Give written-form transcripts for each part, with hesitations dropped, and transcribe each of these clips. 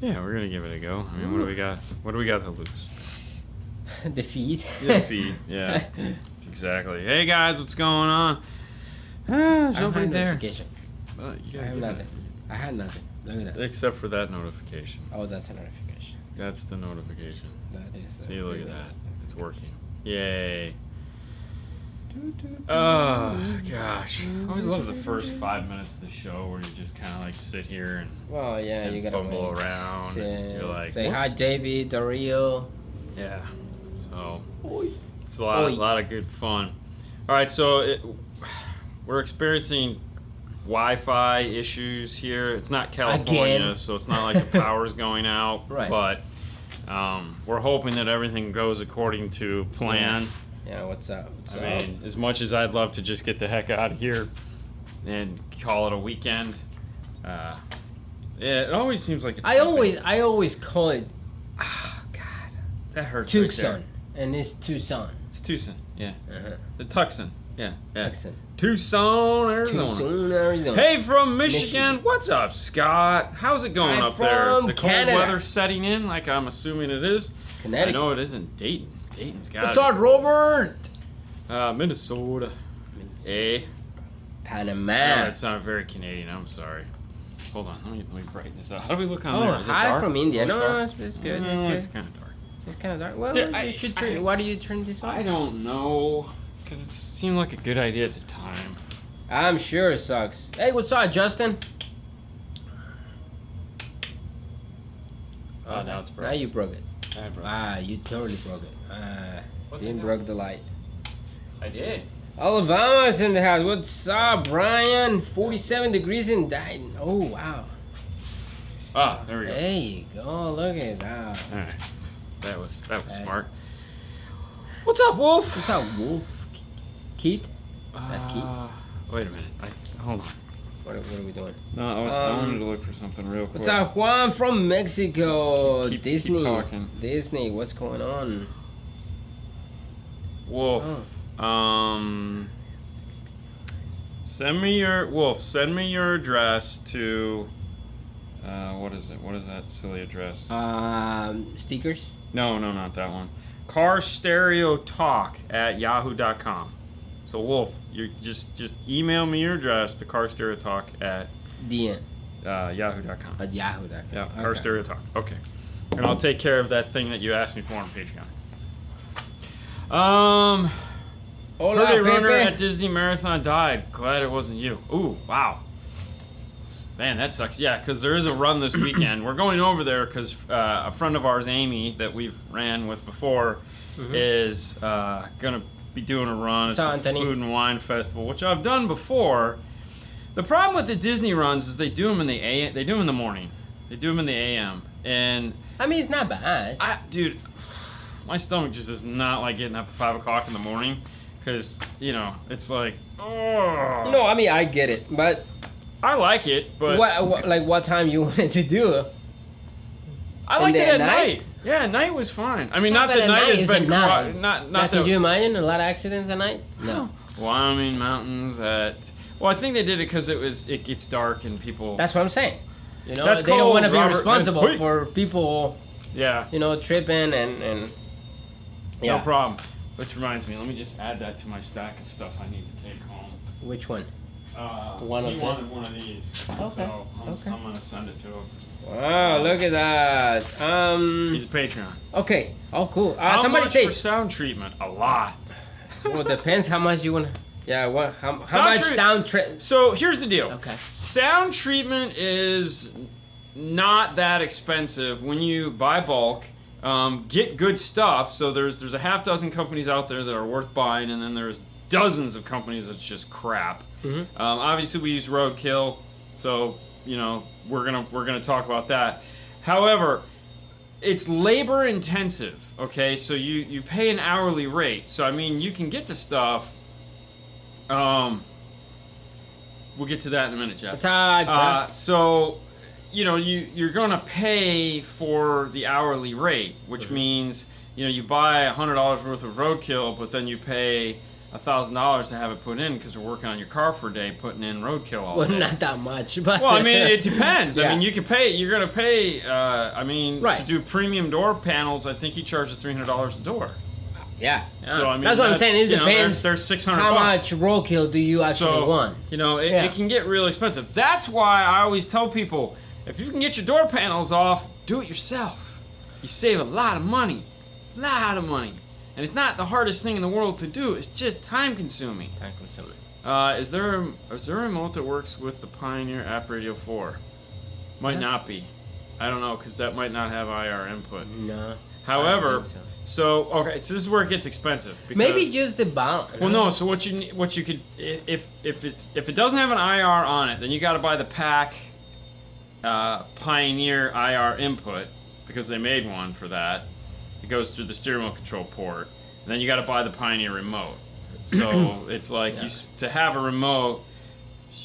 Yeah, we're gonna give it a go. I mean, what do we got? What do we got to lose? Defeat. Defeat. Yeah, exactly. Hey guys, what's going on? I don't have notification. You I have nothing. I had nothing. Look at that. Except for that notification. Oh, that's a notification. That's the notification. That is. See, look at that. It's working. Yay. Oh gosh, I always love the first 5 minutes of the show where you just kind of like sit here and well, yeah, and you gotta fumble around. And you're like, say hi, David, Dario. Yeah, so it's a lot of good fun. All right, so we're experiencing Wi-Fi issues here. It's not California, again. so it's not like the power's going out. Right. But we're hoping that everything goes according to plan. Yeah, what's up? I mean, as much as I'd love to just get the heck out of here and call it a weekend, yeah, it always seems like it's I always call it. Oh, God. That hurts. Tucson. Right And it's Tucson. it's Tucson, yeah. Uh-huh. The Tucson, yeah. Tucson. Tucson, Arizona. Tucson, Arizona. Hey, from Michigan. What's up, Scott? How's it going I'm up there? Is from the cold Canada. weather setting in like I'm assuming it is? Connecticut. I know it isn't Dayton. Dayton's got What's up, Robert? Minnesota. Eh? Panama. Oh, that sounded very Canadian. I'm sorry. Hold on. Let me brighten this up. How do we look on there? Oh, Is it hi dark? from India. Is it No, dark? it's good. No, It's good. it's kind of dark. It's kind of dark. Well, Yeah, you should turn. Why do you turn this on? I don't know. Because it seemed like a good idea at the time. I'm sure it sucks. Hey, what's up, Justin? Oh, now it's broken. Now you broke it. I broke it. Ah, you totally broke it. What Didn't the broke the light. I did. Alabama's in the house. What's up, Brian? 47 degrees in Deaden. Oh, wow. Ah, there we go. There you go. Look at that. All right. That was smart. What's up, Wolf? What's up, Wolf? Keith? That's Keith. Wait a minute. Hold on. What are we doing? No, I wanted to look for something real quick. What's up, Juan from Mexico? Keep Disney. talking. Disney, what's going on? Wolf. Send me your address to what is it? What is that silly address? Stickers? No, not that one. carstereotalk@yahoo.com. So Wolf, you just email me your address to carstereotalk@yahoo.com. At yahoo.com. Yeah, Okay. carstereotalk. Okay. And I'll take care of that thing that you asked me for on Patreon. Hola, Heard a runner Pepe. at Disney Marathon died. Glad it wasn't you. Ooh, wow. Man, that sucks. Yeah, because there is a run this weekend. We're going over there because a friend of ours, Amy, that we've ran with before, is going to be doing a run. It's a food and wine festival, which I've done before. The problem with the Disney runs is they do them in the they do them in the morning. They do them in the AM. And I mean, it's not bad. dude, my stomach just does not like getting up at 5 o'clock in the morning because, it's like, oh. No, I mean, I get it, but I like it, but what time you wanted to do it? I liked it at night. Yeah, night was fine. I mean, not that night has been not Now, could you imagine a lot of accidents at night? No. Wyoming mountains at. Well, I think they did it because it gets dark and people. That's what I'm saying. They That's don't want to cold, be Robert. responsible for people. Yeah. Tripping and. Yeah. No problem. Which reminds me, let me just add that to my stack of stuff I need to take home. Which one? One of one of these. Okay. So I'm gonna send it to him. Wow, look at that. He's a Patreon. Okay. Oh, cool. How Somebody much say. for sound treatment? A lot. Well, it depends how much you want. Yeah. How much sound So here's the deal. Okay. Sound treatment is not that expensive when you buy bulk. Get good stuff. So there's a half dozen companies out there that are worth buying, and then there's dozens of companies that's just crap. Obviously, we use Roadkill, so we're gonna talk about that. However, it's labor intensive. Okay, so you pay an hourly rate. So I mean, you can get the stuff. We'll get to that in a minute, Jeff. So you're going to pay for the hourly rate, which means, you buy $100 worth of Roadkill, but then you pay $1,000 to have it put in because we're working on your car for a day, putting in roadkill all Well, day. not that much, but Well, I mean, it depends. Yeah. I mean, you can pay. You're gonna pay. Right. To do premium door panels, I think he charges $300 a door. yeah. So I mean, that's what I'm saying. It depends. There's $600. How much roadkill do you actually want? It can get real expensive. That's why I always tell people, if you can get your door panels off, do it yourself. You save a lot of money. And it's not the hardest thing in the world to do. It's just time consuming. Time consuming. Is there a remote that works with the Pioneer App Radio 4? Might not be. I don't know, because that might not have IR input. No. However, so this is where it gets expensive. Because, maybe just the bound. well, no. So what you could, if it doesn't have an IR on it, then you got to buy the pack Pioneer IR input, because they made one for that. It goes through the steering wheel control port, and then you got to buy the Pioneer remote. So it's like to have a remote,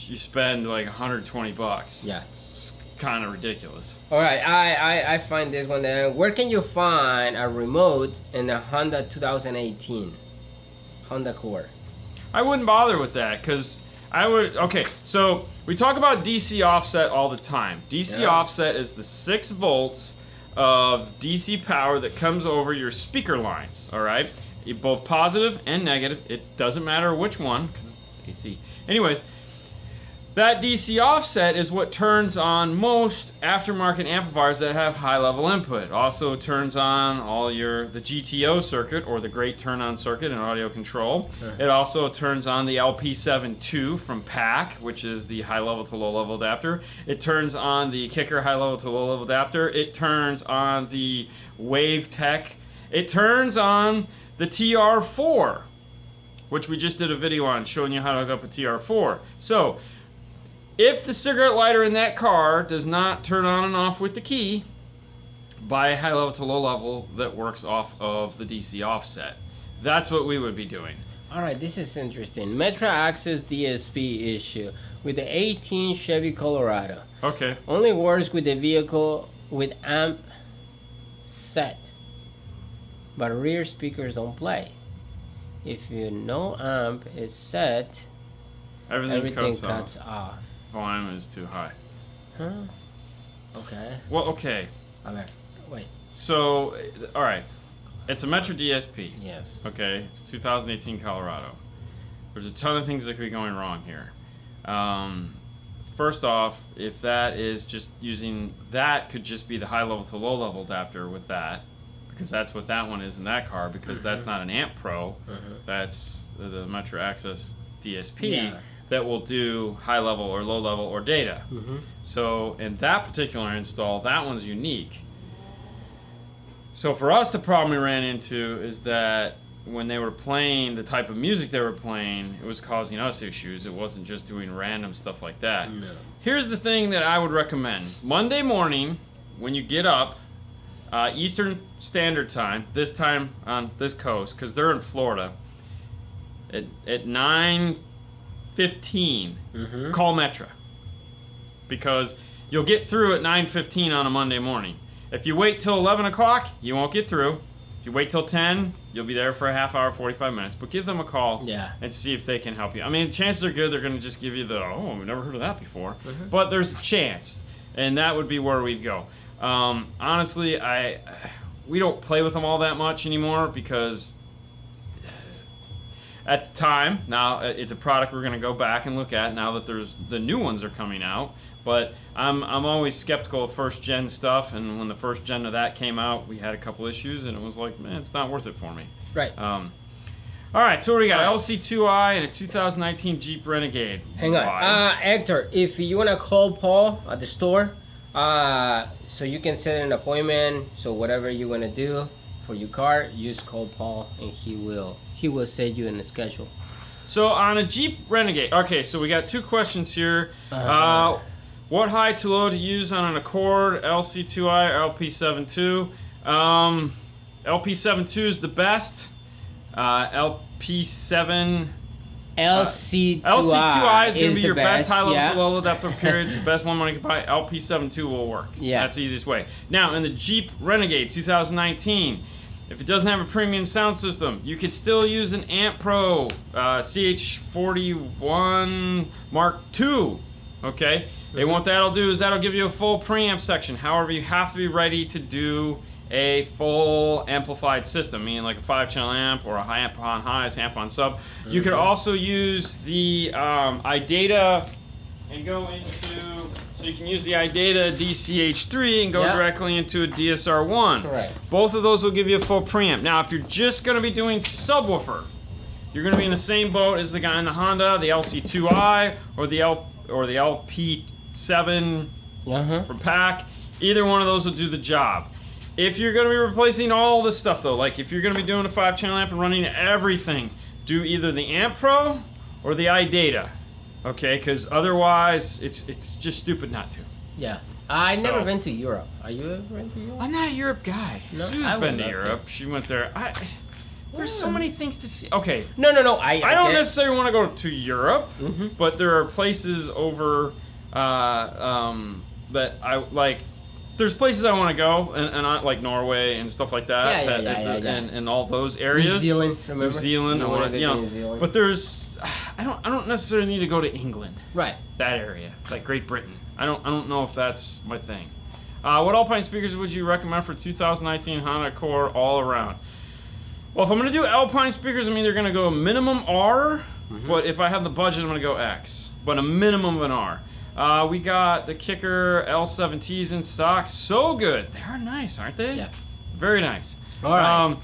you spend like $120. Yeah, it's kind of ridiculous. All right, I find this one. Where can you find a remote in a Honda 2018 Honda Accord? I wouldn't bother with that because I would. Okay, so we talk about DC offset all the time. DC offset is the 6 volts of DC power that comes over your speaker lines, all right? Both positive and negative. It doesn't matter which one, because it's AC. Anyways, that DC offset is what turns on most aftermarket amplifiers that have high-level input. Also turns on all the GTO circuit, or the Great Turn-On circuit in audio control. It also turns on the LP72 from PAC, which is the high-level to low-level adapter. It turns on the Kicker high-level to low-level adapter. It turns on the Wave Tech. It turns on the TR4, which we just did a video on showing you how to hook up a TR4. So, if the cigarette lighter in that car does not turn on and off with the key, buy a high level to low level that works off of the DC offset. That's what we would be doing. All right, this is interesting. Metra Access DSP issue with the 18 Chevy Colorado. Okay. Only works with the vehicle with amp set, but rear speakers don't play. If you know amp is set, everything cuts off. Volume is too high. Huh? Okay. Well, okay. Okay. Wait. So, all right. It's a Metro DSP. Yes. Okay. It's 2018 Colorado. There's a ton of things that could be going wrong here. First off, if that is just using, that could just be the high level to low level adapter with that, because that's what that one is in that car, because that's not an Amp Pro. That's the Metro Access DSP. Yeah. That will do high level or low level or data. So in that particular install, that one's unique. So for us, the problem we ran into is that when they were playing the type of music they were playing, it was causing us issues. It wasn't just doing random stuff like that. No. Here's the thing that I would recommend. Monday morning, when you get up, Eastern Standard Time, this time on this coast, because they're in Florida, at 9:15, call Metra, because you'll get through at 9:15 on a Monday morning. If you wait till 11 o'clock, you won't get through. If you wait till 10, you'll be there for a half hour, 45 minutes. But give them a call and see if they can help you. I mean, chances are good they're going to just give you the, oh, we've never heard of that before. But there's a chance, and that would be where we'd go. Honestly, we don't play with them all that much anymore, because at the time, now it's a product we're going to go back and look at now that the new ones are coming out. But I'm always skeptical of first gen stuff, and when the first gen of that came out, we had a couple issues, and it was like, man, it's not worth it for me. Right. All right, so what do we got? LC2i and a 2019 Jeep Renegade. Hang on. Hector, if you want to call Paul at the store, so you can set an appointment, so whatever you want to do for your car, you just call Paul, and he will set you in the schedule. So on a Jeep Renegade, okay, so we got two questions here. What high to low to use on an Accord, LC2i or LP72? LP72 is the best. LP7... LC2i is going to be your best high level to low adapter period. It's the best one money can buy. LP72 will work. Yeah. That's the easiest way. Now, in the Jeep Renegade 2019, If it doesn't have a premium sound system, you could still use an Amp Pro CH41 Mark II. Okay? And what that'll do is that'll give you a full preamp section. However, you have to be ready to do a full amplified system, meaning like a 5-channel amp or a high amp on highs, amp on sub. You could also use the iData and go into, so you can use the iData DCH3 and go directly into a DSR1. Correct. Both of those will give you a full preamp. Now, if you're just going to be doing subwoofer, you're going to be in the same boat as the guy in the Honda, the LC2i, or the LP7 from PAC. Either one of those will do the job. If you're going to be replacing all this stuff though, like if you're going to be doing a 5-channel amp and running everything, do either the Amp Pro or the iData, okay? Because otherwise, it's just stupid not to. Yeah. I've never been to Europe. Are you ever been to Europe? I'm not a Europe guy. No, Sue's been to Europe. She went there. There's so many things to see. Okay. No. I don't necessarily want to go to Europe, but there are places over that I like. There's places I want to go, and I like Norway and stuff like that. And all those areas. New Zealand, remember? New Zealand, New Zealand. But there's, I don't necessarily need to go to England. Right. That area, like Great Britain. I don't know if that's my thing. What Alpine speakers would you recommend for 2019 Honda Accord all around? Well, if I'm going to do Alpine speakers, I'm either going to go minimum R, but if I have the budget, I'm going to go X. But a minimum of an R. We got the Kicker L7Ts in stock. So good. They are nice, aren't they? Yeah. Very nice. All right.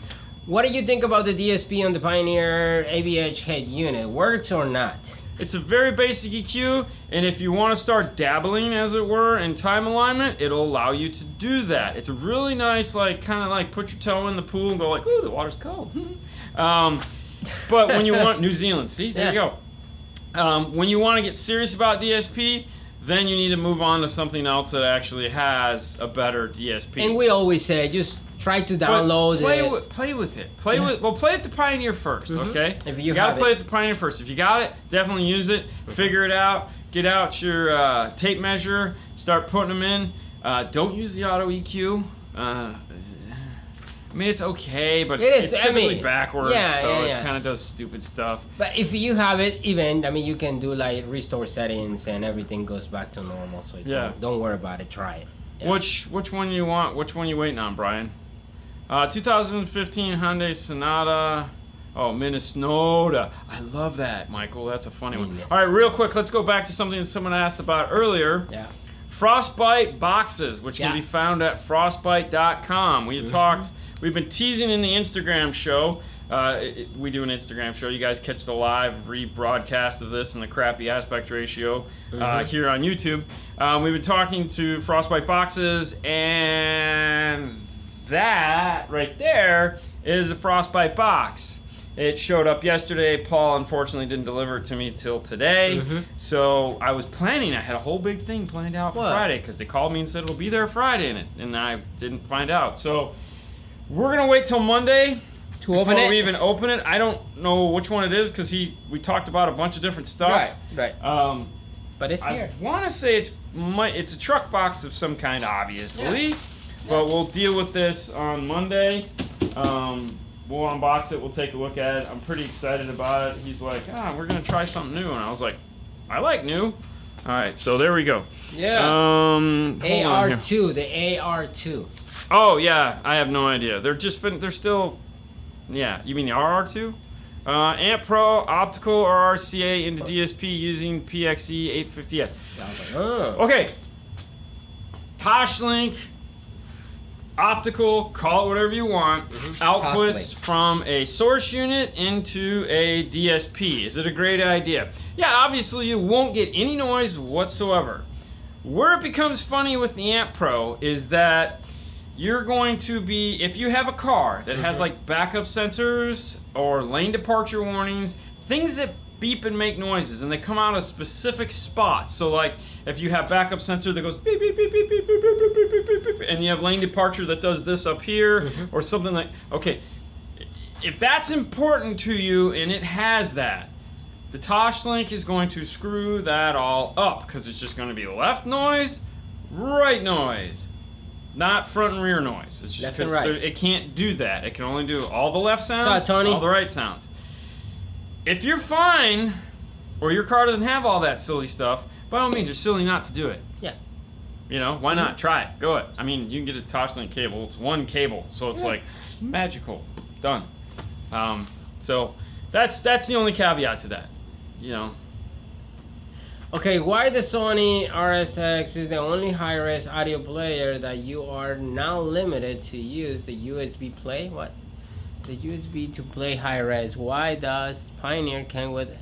What do you think about the DSP on the Pioneer AVH head unit? Works or not? It's a very basic EQ, and if you want to start dabbling, as it were, in time alignment, it'll allow you to do that. It's a really nice, like, kind of like put your toe in the pool and go like, ooh, the water's cold. But when you want New Zealand, see, there you go. When you want to get serious about DSP, then you need to move on to something else that actually has a better DSP. And we always say, just try to download it. Play with it. Play with the Pioneer first, okay? If you gotta play with the Pioneer first. If you got it, definitely use it. Figure it out. Get out your tape measure. Start putting them in. Don't use the auto EQ. I mean, it's okay, but it's typically backwards, so it kind of does stupid stuff. But if you have it, you can do like restore settings and everything goes back to normal. So don't worry about it. Try it. Yeah. Which one you want? Which one you waiting on, Brian? 2015 Hyundai Sonata. Oh, Minnesota. I love that, Michael. That's a funny one. All right, real quick, let's go back to something that someone asked about earlier. Yeah. Frostbite boxes, which can be found at frostbite.com. We've been teasing in the Instagram show. We do an Instagram show. You guys catch the live rebroadcast of this and the crappy aspect ratio here on YouTube. We've been talking to Frostbite boxes, and that right there is a Frostbite box. It showed up yesterday. Paul unfortunately didn't deliver it to me till today. So I was planning. I had a whole big thing planned out for Friday because they called me and said it'll be there Friday, and I didn't find out. So we're gonna wait till Monday before we even open it. I don't know which one it is because we talked about a bunch of different stuff. Right. But it's here. I want to say it's a truck box of some kind, obviously. But we'll deal with this on Monday. We'll unbox it. We'll take a look at it. I'm pretty excited about it. He's like, we're gonna try something new, and I was like, I like new. All right, so there we go. Yeah. AR2, the AR2. Oh yeah, I have no idea. They're still, you mean the RR2? Amp Pro, optical, or RCA into DSP using PXE 850S. Okay. Toshlink, optical, call it whatever you want, outputs from a source unit into a DSP. Is it a great idea? Yeah, obviously you won't get any noise whatsoever. Where it becomes funny with the Amp Pro is that you're going to be, if you have a car that has like backup sensors or lane departure warnings, things that beep and make noises, and they come out of specific spots. So like if you have backup sensor that goes beep, beep, beep, beep, beep, beep, beep, beep, beep, beep, beep, and you have lane departure that does this up here or something like, okay, if that's important to you and it has that, the Toshlink is going to screw that all up because it's just going to be left noise, right noise. not front and rear noise. It's just Left and right. it can't do that. It can only do all the left sounds, Tony. all the right sounds. If you're fine, or your car doesn't have all that silly stuff, by all means, you're silly not to do it. Yeah. You know, why not? Try it. Go it. I mean, you can get a Toshlink cable. It's one cable, so it's like magical. Done. So that's the only caveat to that. You know. Okay, why the Sony RSX is the only high-res audio player that you are now limited to use the USB play? What? The USB to play high-res. Why does Pioneer Kenwood?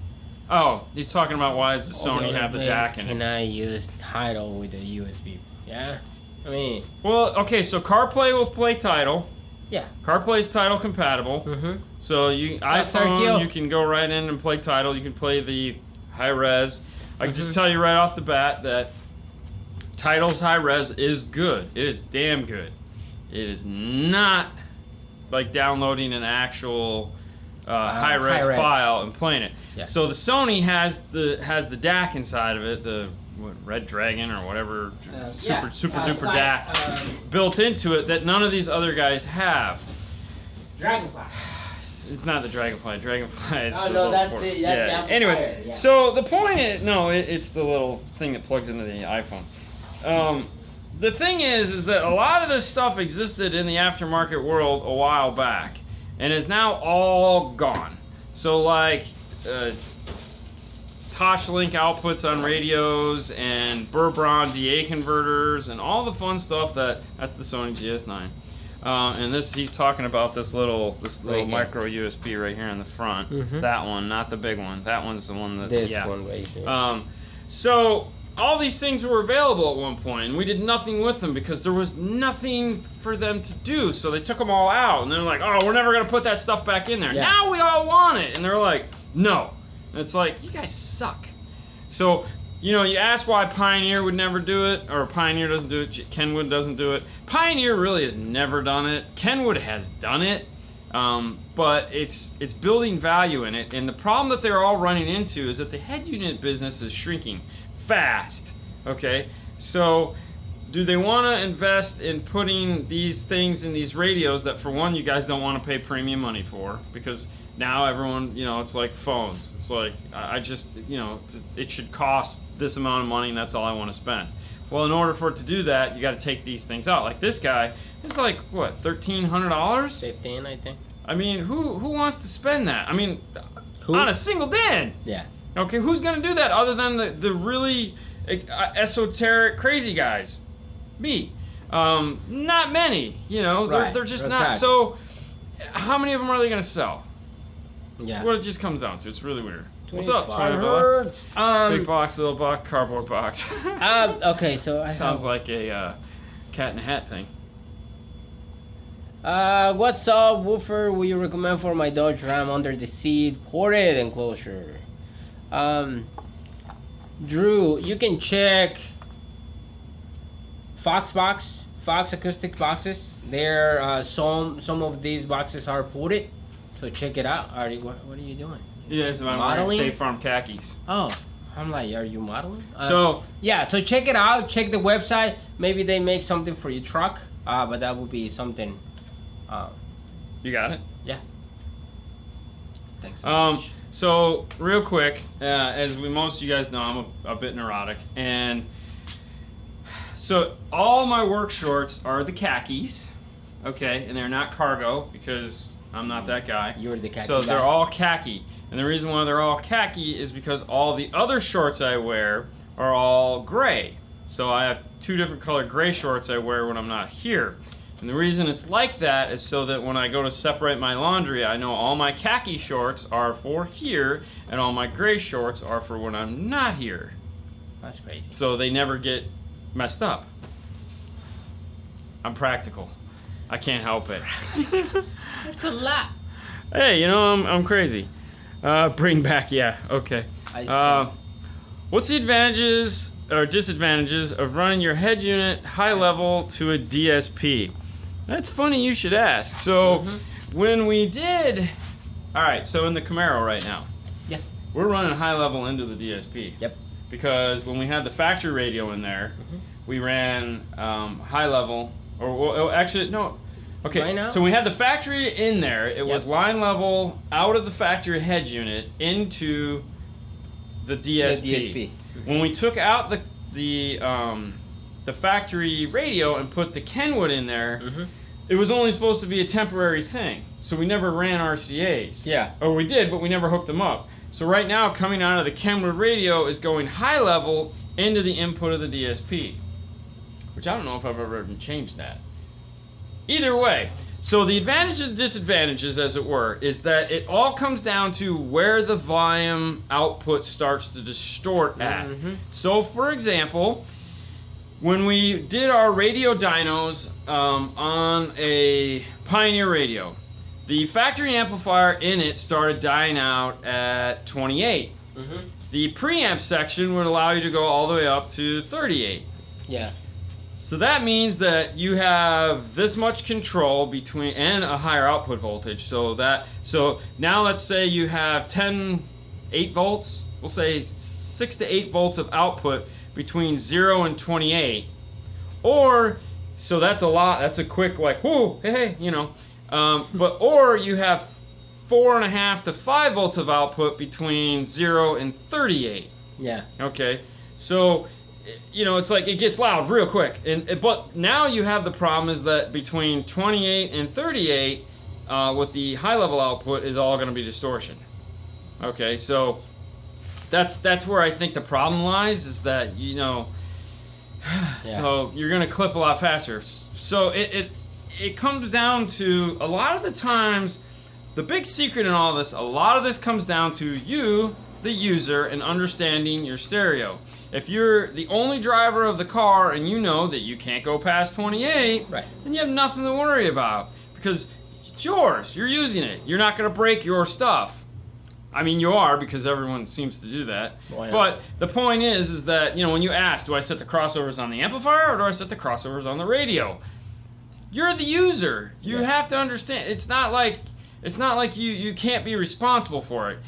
Oh, he's talking about why does the Sony have the DAC in it? Can I use Tidal with the USB? Yeah, I mean. Well, okay, so CarPlay will play Tidal. Yeah. CarPlay is Tidal compatible. Mm-hmm. So iPhone, you can go right in and play Tidal. You can play the high res. I can just tell you right off the bat that Tidal's high res is good. It is damn good. It is not like downloading an actual high res file and playing it. Yeah. So the Sony has the DAC inside of it, the Red Dragon or whatever super duper DAC built into it that none of these other guys have. Dragonfly. It's not the Dragonfly. Dragonfly is Oh the no, that's port. the Anyways, so the point is, it's the little thing that plugs into the iPhone. The thing is that a lot of this stuff existed in the aftermarket world a while back, and is now all gone. So like Toshlink outputs on radios and Burbron DA converters and all the fun stuff that's the Sony GS9. And he's talking about this little micro USB right here in the front. Mm-hmm. That one, not the big one. That one's the one that. This one right here. So all these things were available at one point, and we did nothing with them because there was nothing for them to do. So they took them all out, and they're like, "Oh, we're never gonna put that stuff back in there." Yeah. Now we all want it, and they're like, "No." And it's like, you guys suck. So. You ask why Pioneer would never do it, or Pioneer doesn't do it, Kenwood doesn't do it. Pioneer really has never done it. Kenwood has done it, but it's building value in it. And the problem that they're all running into is that the head unit business is shrinking fast. Okay, so do they want to invest in putting these things in these radios that, for one, you guys don't want to pay premium money for because now everyone, it's like phones. It's like, I just, it should cost this amount of money and that's all I want to spend. Well, in order for it to do that, you got to take these things out. Like this guy, it's like, what, $1,300? 15, I think. I mean, who wants to spend that? I mean, Who? on a single DIN. Yeah. Okay, who's going to do that other than the really esoteric crazy guys? Me. Not many, Right. they're just Exactly. not. So how many of them are they going to sell? Yeah. That's what it just comes down to. It's really weird. What's up, 25 Tony? hertz. Big box, little box, cardboard box. Okay, so I Sounds like a cat in a hat thing. What's up, woofer? Will you recommend for my Dodge Ram under the seat ported enclosure? Drew, you can check Fox acoustic boxes. There, some of these boxes are ported, so check it out. What are you doing? Yeah, it's my Modeling? State Farm khakis. Oh, I'm like, are you modeling? So yeah, so check it out. Check the website. Maybe they make something for your truck. But that would be something. you got it. Yeah. Thanks so much. So real quick, as most of you guys know, I'm a bit neurotic, and so all my work shorts are the khakis, okay, and they're not cargo because I'm not that guy. You're the khaki So guy. they're all khaki, and the reason why they're all khaki is because all the other shorts I wear are all gray. So I have two different colored gray shorts I wear when I'm not here. And the reason it's like that is so that when I go to separate my laundry, I know all my khaki shorts are for here, and all my gray shorts are for when I'm not here. That's crazy. So they never get messed up. I'm practical. I can't help it. That's a lot. Hey, I'm crazy. Bring back, yeah, okay. What's the advantages or disadvantages of running your head unit high level to a DSP? That's funny you should ask. So when we did, all right, so in the Camaro right now, Yeah. we're running high level into the DSP. Yep. Because when we had the factory radio in there, we ran high level Or actually, no. Okay, Right now? so we had the factory in there. It was line level out of the factory head unit into the DSP. The DSP. When we took out the factory radio and put the Kenwood in there, it was only supposed to be a temporary thing. So we never ran RCAs. Yeah. Or we did, but we never hooked them up. So right now, coming out of the Kenwood radio is going high level into the input of the DSP. Which I don't know if I've ever even changed that. Either way, so the advantages and disadvantages, as it were, is that it all comes down to where the volume output starts to distort at. So, for example, when we did our radio dynos on a Pioneer radio, the factory amplifier in it started dying out at 28. The preamp section would allow you to go all the way up to 38. Yeah. So that means that you have this much control between and a higher output voltage. So now let's say you have 8 volts. We'll say 6 to 8 volts of output between 0 and 28. Or so that's a lot. That's a quick like whoo, hey, you know. Or you have 4.5 to 5 volts of output between 0 and 38. Yeah. Okay. So you know, it's like it gets loud real quick, but now you have the problem is that between 28 and 38, with the high level output is all going to be distortion. Okay, so that's where I think the problem lies is that you know, so you're going to clip a lot faster. So it comes down to a lot of the times, the big secret in all this, a lot of this comes down to you, the user, and understanding your stereo. If you're the only driver of the car and you know that you can't go past 28, then you have nothing to worry about because it's yours. You're using it. You're not going to break your stuff. I mean, you are because everyone seems to do that. But the point is that, you know, when you ask, do I set the crossovers on the amplifier or do I set the crossovers on the radio? You're the user. You have to understand. It's not like you can't be responsible for it.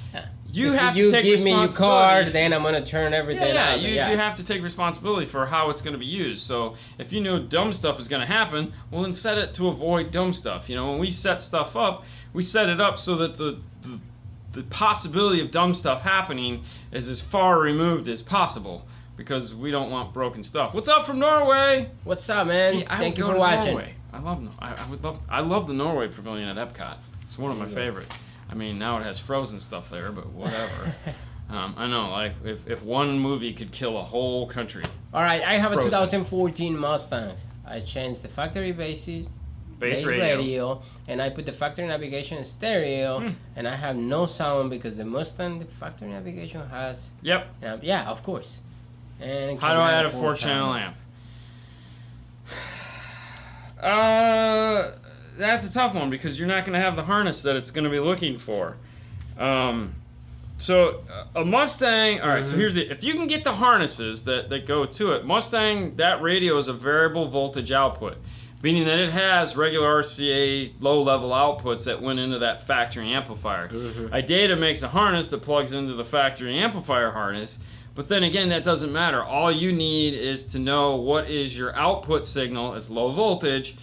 You have to take responsibility. If you give me your card, then I'm going to turn everything out. You have to take responsibility for how it's going to be used. So if you know dumb stuff is going to happen, well, then set it to avoid dumb stuff. You know, when we set stuff up, we set it up so that the possibility of dumb stuff happening is as far removed as possible because we don't want broken stuff. What's up from Norway? What's up, man? See, Thank you for watching. Norway. I love the Norway Pavilion at Epcot. It's one of my favorite. I mean, now it has Frozen stuff there, but whatever. I know, like, if one movie could kill a whole country. All right, I have Frozen. A 2014 Mustang. I changed the factory base radio, and I put the factory navigation stereo, and I have no sound because the Mustang, the factory navigation has... Yep. Yeah, of course. And how do I add a 4-channel amp? That's a tough one because you're not going to have the harness that it's going to be looking for. So a Mustang, all right, so here's if you can get the harnesses that go to it, Mustang, that radio is a variable voltage output, meaning that it has regular RCA low-level outputs that went into that factory amplifier. Deaden makes a harness that plugs into the factory amplifier harness, but then again, that doesn't matter. All you need is to know what is your output signal, it's low voltage.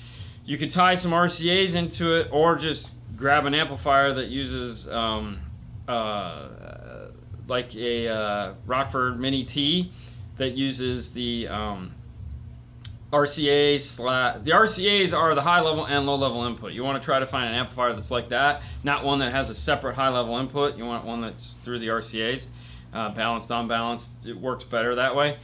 You could tie some RCAs into it or just grab an amplifier that uses like a Rockford Mini T that uses the RCAs. The RCAs are the high level and low level input. You want to try to find an amplifier that's like that, not one that has a separate high level input. You want one that's through the RCAs, balanced, unbalanced. It works better that way.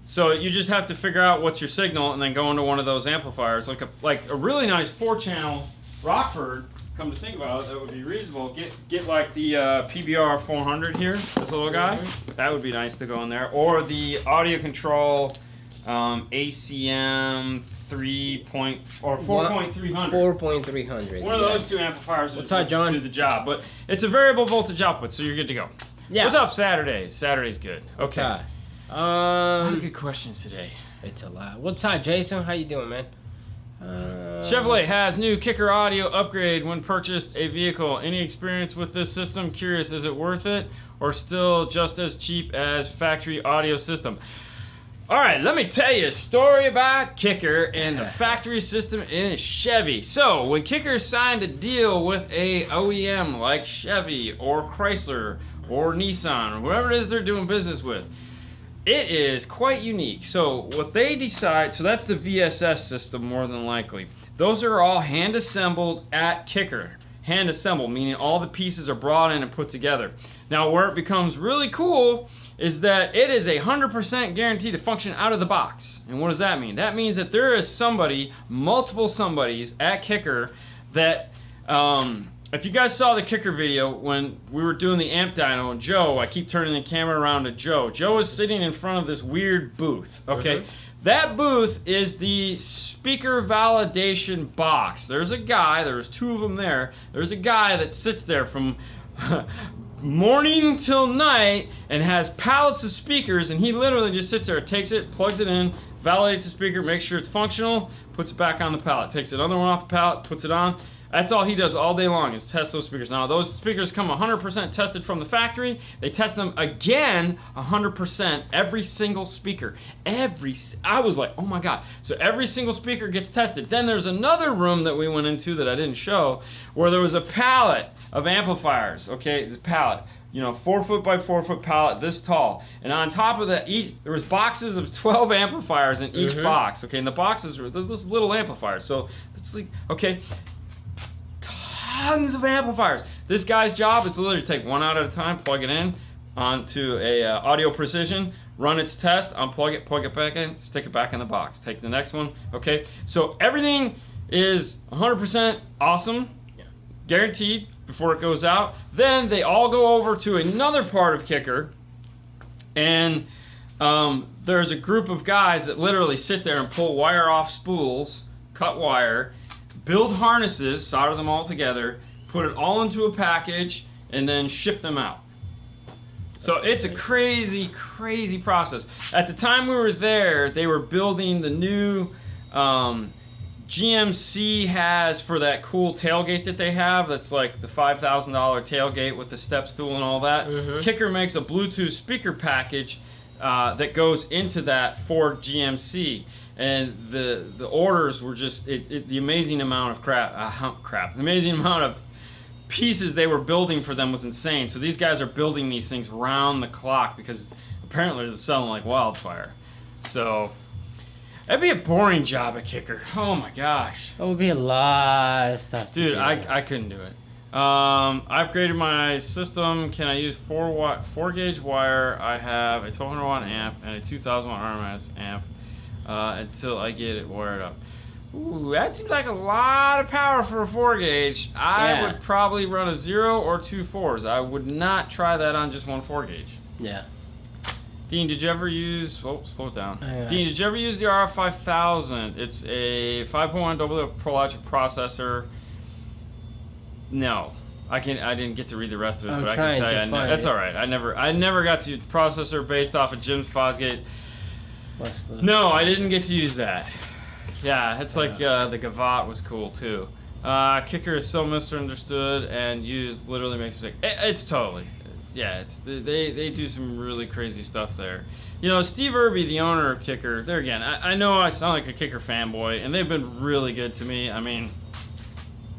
So you just have to figure out what's your signal and then go into one of those amplifiers, like a really nice 4-channel Rockford. Come to think about it, that would be reasonable. Get like the PBR 400 here, this little guy. That would be nice to go in there, or the Audio Control ACM 4.300. 4.300. One of those two amplifiers would do the job, but it's a variable voltage output, so you're good to go. Yeah. What's up, Saturday? Saturday's good. Okay. A lot of good questions today. It's a lot. What's up, Jason? How you doing, man? Chevrolet has new kicker audio upgrade when purchased a vehicle. Any experience with this system? Curious, is it worth it or still just as cheap as factory audio system? All right, let me tell you a story about Kicker and the factory system in a Chevy. So, when Kicker signed a deal with a OEM like Chevy or Chrysler or Nissan or whoever it is they're doing business with, it is quite unique. So, what they decide, so that's the VSS system more than likely. Those are all hand assembled at Kicker. Hand assembled, meaning all the pieces are brought in and put together. Now, where it becomes really cool is that it is 100% guaranteed to function out of the box. And what does that mean? That means that there is somebody, multiple somebodies at Kicker that, if you guys saw the Kicker video when we were doing the amp dyno, and Joe, I keep turning the camera around to Joe. Joe is sitting in front of this weird booth, okay? Mm-hmm. That booth is the speaker validation box. There's a guy, there's two of them there. There's a guy that sits there from morning till night and has pallets of speakers, and he literally just sits there, takes it, plugs it in, validates the speaker, makes sure it's functional, puts it back on the pallet, takes another one off the pallet, puts it on. That's all he does all day long is test those speakers. Now, those speakers come 100% tested from the factory. They test them again 100%, every single speaker. I was like, oh my God. So every single speaker gets tested. Then there's another room that we went into that I didn't show where there was a pallet of amplifiers, okay? It's a pallet. 4 foot by 4 foot pallet this tall. And on top of that, there was boxes of 12 amplifiers in each box, okay? And the boxes were those little amplifiers. So it's like, okay, tons of amplifiers. This guy's job is to literally take one out at a time, plug it in onto a Audio Precision, run its test, unplug it, plug it back in, stick it back in the box. Take the next one, okay? So everything is 100% awesome, guaranteed before it goes out. Then they all go over to another part of Kicker, and there's a group of guys that literally sit there and pull wire off spools, cut wire, build harnesses, solder them all together, put it all into a package, and then ship them out. So it's a crazy, crazy process. At the time we were there, they were building the new GMC has for that cool tailgate that they have. That's like the $5,000 tailgate with the step stool and all that. Kicker makes a Bluetooth speaker package that goes into that for GMC. And the orders were just the amazing amount of the amazing amount of pieces they were building for them was insane. So these guys are building these things round the clock because apparently they're selling like wildfire. So that'd be a boring job at Kicker. Oh my gosh, that would be a lot of stuff. Dude, I couldn't do it. I upgraded my system. Can I use 4 gauge wire? I have a 1200 watt amp and a 2000 watt RMS amp. Until I get it wired up. Ooh, that seems like a lot of power for a 4 gauge. I would probably run a 0 or 2 4s. I would not try that on just one 4 gauge. Yeah. Dean, did you ever use... Oh, slow it down. Dean, did you ever use the RF5000? It's a 5.1 double ProLogic processor. No. I didn't get to read the rest of it, but I can tell you. That's all right. I never got to use the processor based off of Jim's Fosgate. No, I didn't get to use that. Yeah, it's like the Gavotte was cool too. Kicker is so misunderstood and used literally makes me sick. It's totally, they do some really crazy stuff there. Steve Irby, the owner of Kicker, there again, I know I sound like a Kicker fanboy, and they've been really good to me. I mean,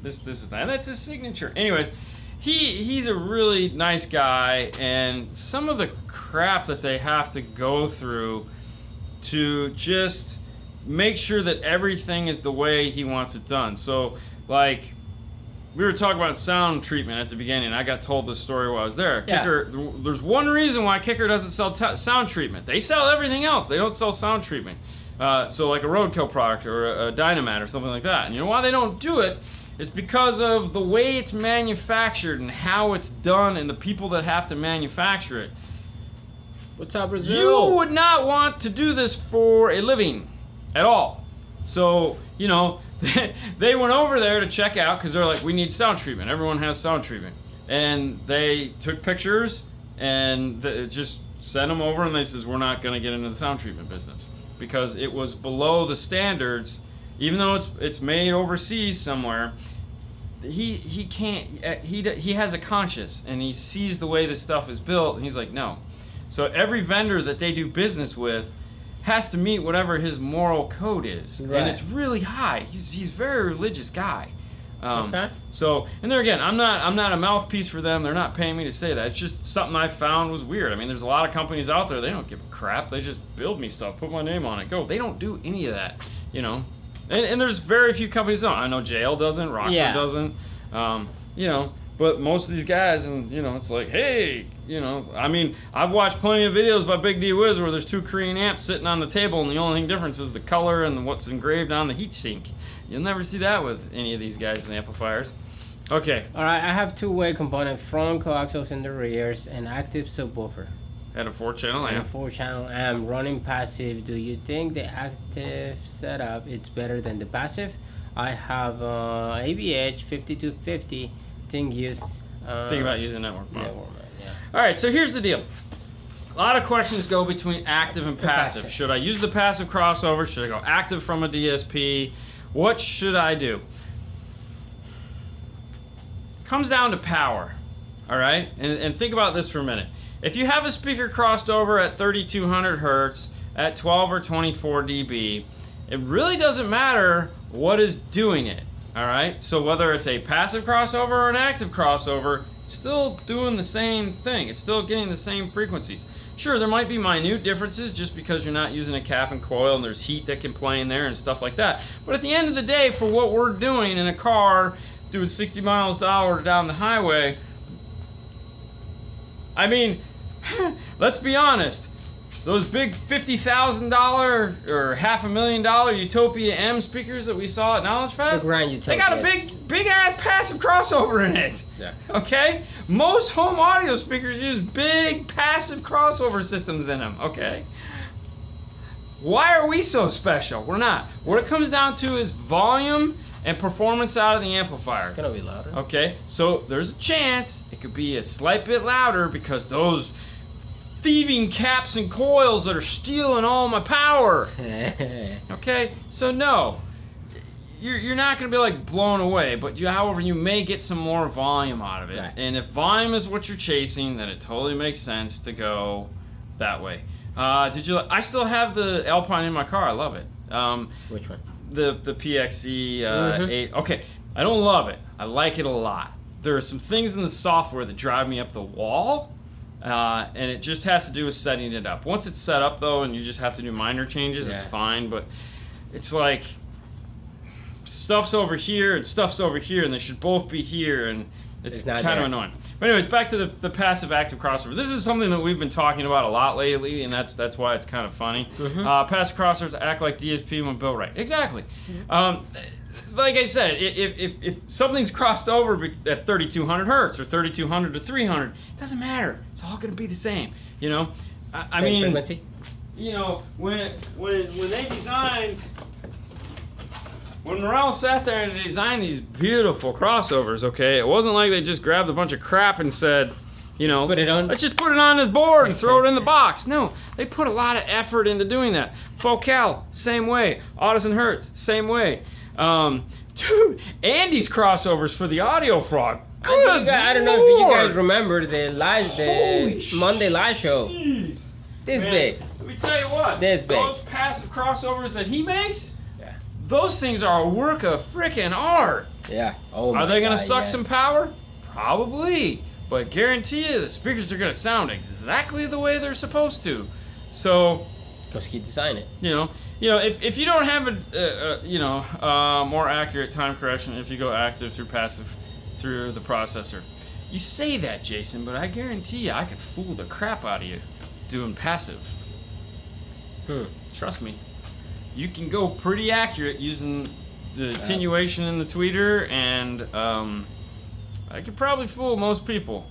this is not, that's his signature. Anyways, he's a really nice guy, and some of the crap that they have to go through to just make sure that everything is the way he wants it done. So, like, we were talking about sound treatment at the beginning. I got told this story while I was there. Kicker, there's one reason why Kicker doesn't sell sound treatment. They sell everything else. They don't sell sound treatment. So, like a Roadkill product or a Dynamat or something like that. And you know why they don't do it? It's because of the way it's manufactured and how it's done and the people that have to manufacture it. What's up, Brazil? You would not want to do this for a living at all. So, they went over there to check out because they're like, we need sound treatment. Everyone has sound treatment. And they took pictures and just sent them over, and they says, we're not going to get into the sound treatment business because it was below the standards. Even though it's made overseas somewhere, he can't. He has a conscience, and he sees the way this stuff is built, and he's like, no. So every vendor that they do business with has to meet whatever his moral code is, Right. and it's really high. He's a very religious guy. Okay. So, and there again, I'm not a mouthpiece for them. They're not paying me to say that. It's just something I found was weird. I mean, there's a lot of companies out there. They don't give a crap. They just build me stuff, put my name on it, go. They don't do any of that, you know. And there's very few companies that don't. I know JL doesn't, Rockford doesn't, you know. But most of these guys, and you know, it's like, hey, you know, I mean, I've watched plenty of videos by Big D Wiz where there's 2 Korean amps sitting on the table, and the only thing difference is the color and what's engraved on the heat sink. You'll never see that with any of these guys' amplifiers. Okay. All right, I have 2-way component, front coaxials in the rears, and active subwoofer. And a 4-channel And a amp. 4-channel amp running passive. Do you think the active setup is better than the passive? I have ABH 5250. Think about using network mode. Network mode, yeah. All right, so here's the deal. A lot of questions go between active and passive. Passive. Should I use the passive crossover? Should I go active from a DSP? What should I do? Comes down to power. All right, and think about this for a minute. If you have a speaker crossed over at 3200 hertz at 12 or 24 dB, it really doesn't matter what is doing it. All right, so whether it's a passive crossover or an active crossover, it's still doing the same thing. It's still getting the same frequencies. Sure, there might be minute differences just because you're not using a cap and coil and there's heat that can play in there and stuff like that. But at the end of the day, for what we're doing in a car, doing 60 miles an hour down the highway, I mean, let's be honest. Those big $50,000 or $500,000 Utopia M speakers that we saw at Knowledge Fest, The Grand they got a Utopias. big ass passive crossover in it. Yeah. Okay? Most home audio speakers use big passive crossover systems in them, okay? Why are we so special? We're not. What it comes down to is volume and performance out of the amplifier. It's gonna be louder. Okay, so there's a chance it could be a slight bit louder because those thieving caps and coils that are stealing all my power. Okay, so no, you're not going to be like blown away, but however, you may get some more volume out of it. Right. And if volume is what you're chasing, then it totally makes sense to go that way. I still have the Alpine in my car. I love it. Which one? The PXE 8. Okay, I don't love it. I like it a lot. There are some things in the software that drive me up the wall. And it just has to do with setting it up. Once it's set up, though, and you just have to do minor changes, it's fine. But it's like stuff's over here and stuff's over here, and they should both be here, and it's kind of annoying. But anyways, back to the passive active crossover. This is something that we've been talking about a lot lately, and that's why it's kind of funny. Passive crossovers act like DSP when built right. Exactly. Like I said, if something's crossed over at 3200 hertz or 3200 to 300, it doesn't matter. It's all going to be the same. You know, I mean, frequency. You know, when they designed, when Morel sat there and designed these beautiful crossovers, okay, it wasn't like they just grabbed a bunch of crap and said, you know, Put it on. let's just put it on this board and throw it in the box. No, they put a lot of effort into doing that. Focal, same way. Audison Hertz, same way. Dude, Andy's crossovers for the Audio Frog. Good I don't know if you guys Lord. remember the Monday live show. Jeez. This Man, big. Let me tell you what. This big. Those passive crossovers that he makes, Yeah. those things are a work of freaking art. Yeah. Oh my Are they going to God, suck yeah. some power? Probably. But guarantee you the speakers are going to sound exactly the way they're supposed to. So, Because he designed it. you know, if you don't have a more accurate time correction if you go active through passive through the processor. You say that, Jason, but I guarantee you I could fool the crap out of you doing passive. Trust me. You can go pretty accurate using the attenuation in the tweeter, and I could probably fool most people.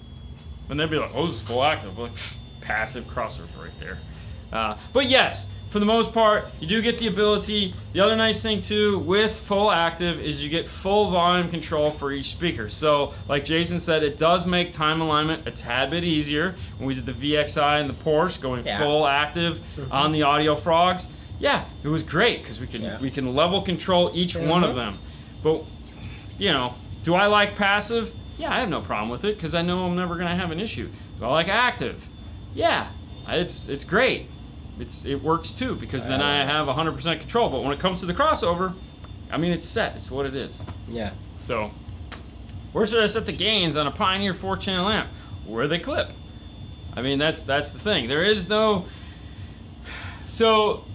And they'd be like, oh, this is full active. Like, passive crossover right there. But yes, for the most part, you do get the ability. The other nice thing too with full active is you get full volume control for each speaker. So like Jason said, it does make time alignment a tad bit easier. When we did the VXI and the Porsche going full active on the Audio Frogs, yeah, it was great because we can level control each one of them. But you know, do I like passive? Yeah, I have no problem with it because I know I'm never going to have an issue. Do I like active? Yeah, it's great. it works too, because then I have 100% control. But when it comes to the crossover, I mean, it's set. It's what it is. Yeah. So, where should I set the gains on a Pioneer 4-channel amp? Where they clip. I mean, that's the thing. There is no... So,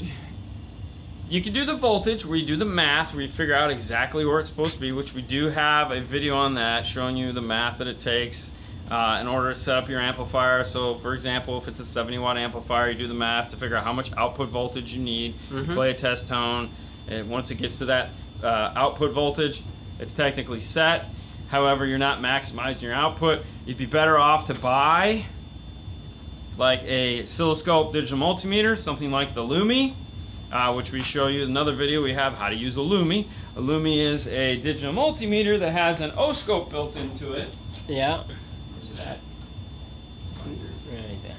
you can do the voltage, where you do the math, where you figure out exactly where it's supposed to be, which we do have a video on that, showing you the math that it takes in order to set up your amplifier. So, for example, if it's a 70-watt amplifier, you do the math to figure out how much output voltage you need. You play a test tone, and once it gets to that output voltage, it's technically set. However, you're not maximizing your output. You'd be better off to buy like a oscilloscope digital multimeter, something like the Lumi, which we show you in another video. We have how to use a Lumi. A Lumi is a digital multimeter that has an oscope built into it. Yeah. Where's that? Right there.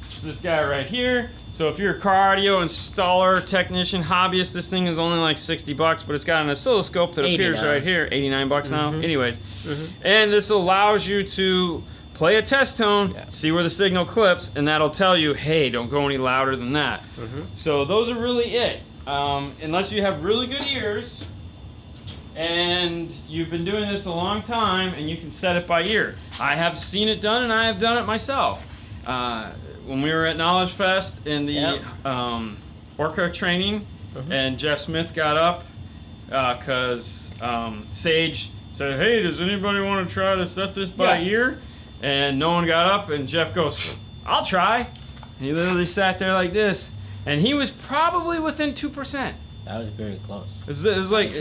It's this guy right here. So if you're a car audio installer, technician, hobbyist, this thing is only like 60 bucks, but it's got an oscilloscope that appears right here. 89 bucks now. Anyways. And this allows you to play a test tone, see where the signal clips, and that'll tell you, hey, don't go any louder than that. So those are really it. Unless you have really good ears and you've been doing this a long time and you can set it by ear. I have seen it done, and I have done it myself. When we were at Knowledge Fest in the Orca training, and Jeff Smith got up because Sage said, hey, does anybody want to try to set this by ear? And no one got up, and Jeff goes, I'll try. And he literally sat there like this, and he was probably within 2%. That was very close. It was like,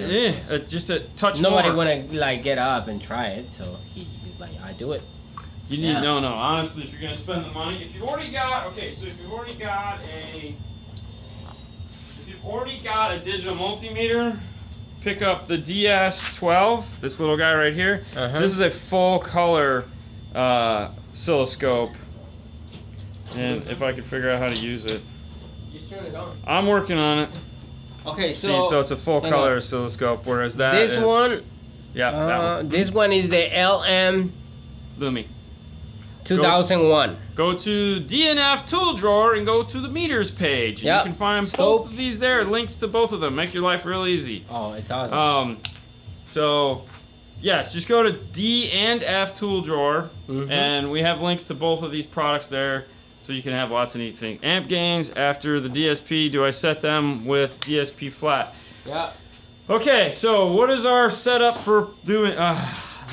just a touch Nobody more. want to like get up and try it, so he's like, I do it. You need no. Honestly, if you're gonna spend the money, if you've already got a digital multimeter, pick up the DS12. This little guy right here. This is a full color oscilloscope, and if I could figure out how to use it, just turn it on. I'm working on it. Okay, so it's a full color oscilloscope, whereas that this one. Yeah, that one. This one is the LM Lumi. 2001. Go to DNF tool drawer and go to the meters page. You can find both of these there. Links to both of them. Make your life real easy. Oh, it's awesome. So, yes, just go to D and F tool drawer, and we have links to both of these products there, so you can have lots of neat things. Amp gains after the DSP. Do I set them with DSP flat? Yeah. Okay, so what is our setup for doing?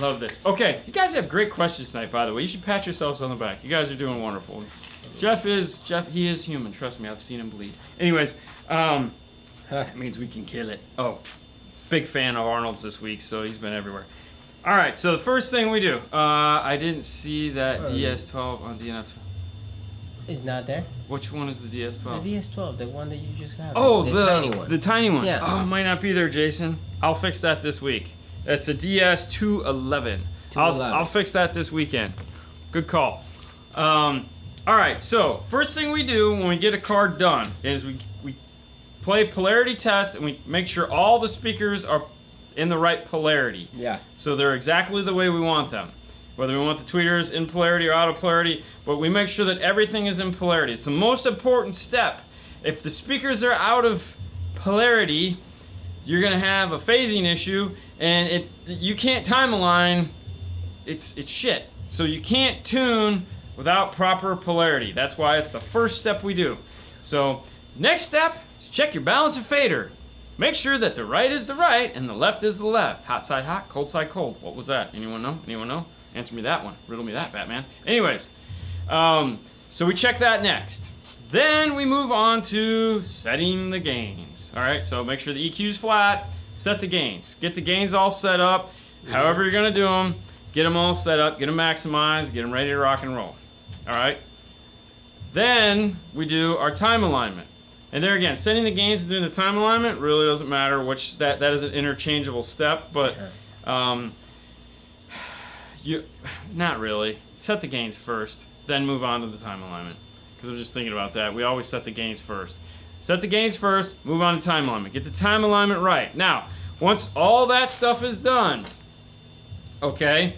Love this. Okay, you guys have great questions tonight, by the way. You should pat yourselves on the back. You guys are doing wonderful. Jeff, he is human. Trust me, I've seen him bleed. Anyways, that means we can kill it. Oh, big fan of Arnold's this week, so he's been everywhere. All right, so the first thing we do, I didn't see that DS12 on DNF. It's not there? Which one is the DS12? The DS12, the one that you just have. Oh, the tiny one. The tiny one. Yeah. Oh, it might not be there, Jason. I'll fix that this week. That's a DS211. I'll fix that this weekend. Good call. All right, so first thing we do when we get a card done is we play Polarity Test, and we make sure all the speakers are in the right polarity. Yeah. So they're exactly the way we want them. Whether we want the tweeters in polarity or out of polarity, but we make sure that everything is in polarity. It's the most important step. If the speakers are out of polarity, you're gonna have a phasing issue, and if you can't time align, it's shit. So you can't tune without proper polarity. That's why it's the first step we do. So next step is check your balancer fader. Make sure that the right is the right and the left is the left. Hot side hot, cold side cold. What was that? Anyone know? Anyone know? Answer me that one. Riddle me that, Batman. Anyways, so we check that next. Then we move on to setting the gains. All right, so make sure the EQ's flat, set the gains. Get the gains all set up. However you're gonna do them, get them all set up, get them maximized, get them ready to rock and roll. All right. Then we do our time alignment. And there again, setting the gains and doing the time alignment really doesn't matter, which that is an interchangeable step, but not really. Set the gains first, then move on to the time alignment. Because I'm just thinking about that. We always set the gains first. Set the gains first, move on to time alignment. Get the time alignment right. Now, once all that stuff is done, okay,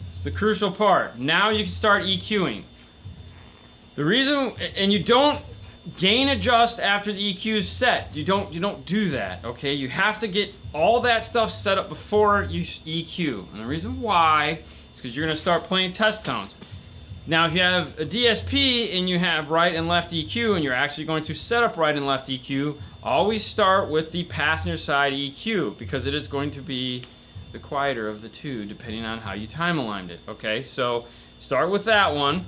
it's the crucial part. Now you can start EQing. The reason, and you don't gain adjust after the EQ is set. You don't do that, okay? You have to get all that stuff set up before you EQ. And the reason why is because you're going to start playing test tones. Now, if you have a DSP and you have right and left EQ and you're actually going to set up right and left EQ, always start with the passenger side EQ because it is going to be the quieter of the two depending on how you time aligned it, okay? So start with that one.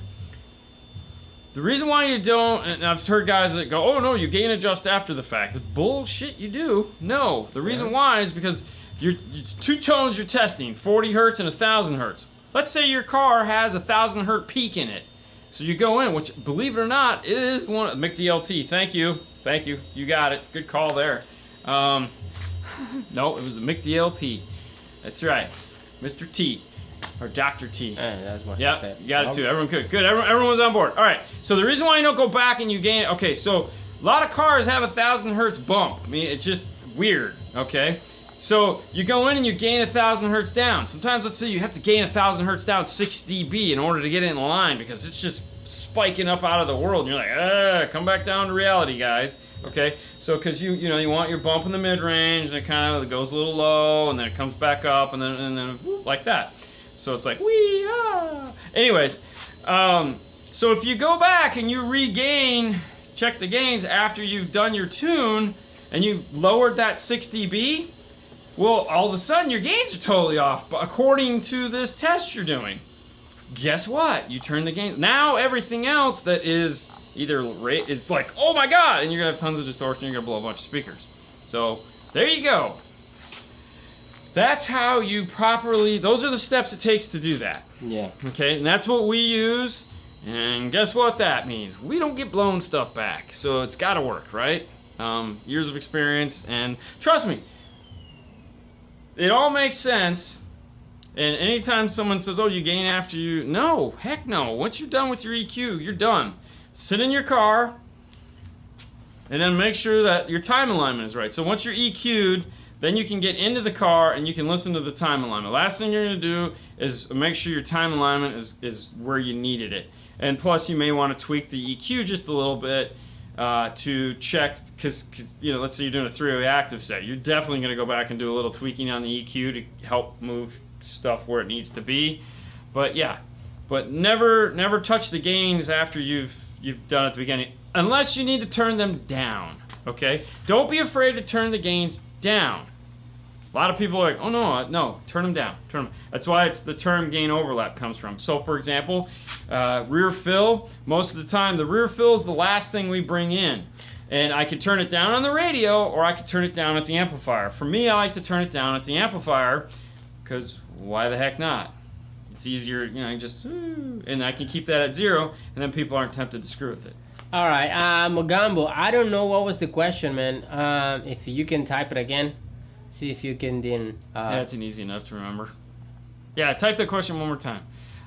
The reason why you don't, and I've heard guys that go, oh no, you gain adjust after the fact. Bullshit, you do. No, the reason why is because it's two tones you're testing, 40 hertz and 1,000 hertz. Let's say your car has a 1,000 hertz peak in it. So you go in, which, believe it or not, it is one of McDLT. Thank you. You got it. Good call there. No, it was the McDLT. That's right. Mr. T. Or Dr. T. That's what yep, I said. You got it too. Everyone good. Good. Everyone's on board. All right. So the reason why you don't go back and you gain... Okay, so a lot of cars have a 1,000 hertz bump. I mean, it's just weird, okay? So you go in and you gain 1,000 hertz down. Sometimes, let's say you have to gain 1,000 hertz down 6 dB in order to get it in line because it's just spiking up out of the world. And you're like, come back down to reality, guys. Okay, so because you want your bump in the mid range and it kind of goes a little low and then it comes back up and then whoop, like that. So it's like wee ah. Anyways, so if you go back and you regain, check the gains after you've done your tune and you lowered that 6 dB. Well, all of a sudden your gains are totally off, but according to this test you're doing. Guess what? You turn the gain. Now everything else that is either it's like, oh my god, and you're gonna have tons of distortion, you're gonna blow a bunch of speakers. So there you go. That's how you properly, those are the steps it takes to do that. Yeah. Okay, and that's what we use, and guess what that means? We don't get blown stuff back, so it's gotta work, right? Years of experience, and trust me, it all makes sense. And anytime someone says, oh, you gain after you, no, heck no. Once you're done with your EQ, you're done. Sit in your car, and then make sure that your time alignment is right. So once you're EQ'd, then you can get into the car and you can listen to the time alignment. Last thing you're gonna do is make sure your time alignment is where you needed it. And plus you may wanna tweak the EQ just a little bit to check, because let's say you're doing a 3-way active set. You're definitely gonna go back and do a little tweaking on the EQ to help move stuff where it needs to be. But yeah, but never touch the gains after you've done at the beginning, unless you need to turn them down, okay? Don't be afraid to turn the gains down. A lot of people are like, oh no, turn them down, turn them. That's why it's the term gain overlap comes from. So for example, rear fill, most of the time the rear fill is the last thing we bring in. And I could turn it down on the radio or I could turn it down at the amplifier. For me, I like to turn it down at the amplifier because why the heck not? It's easier, just, and I can keep that at 0 and then people aren't tempted to screw with it. All right, Mogambo, I don't know what was the question, man. If you can type it again, see if you can then... Yeah, it's an easy enough to remember. Yeah, type the question one more time.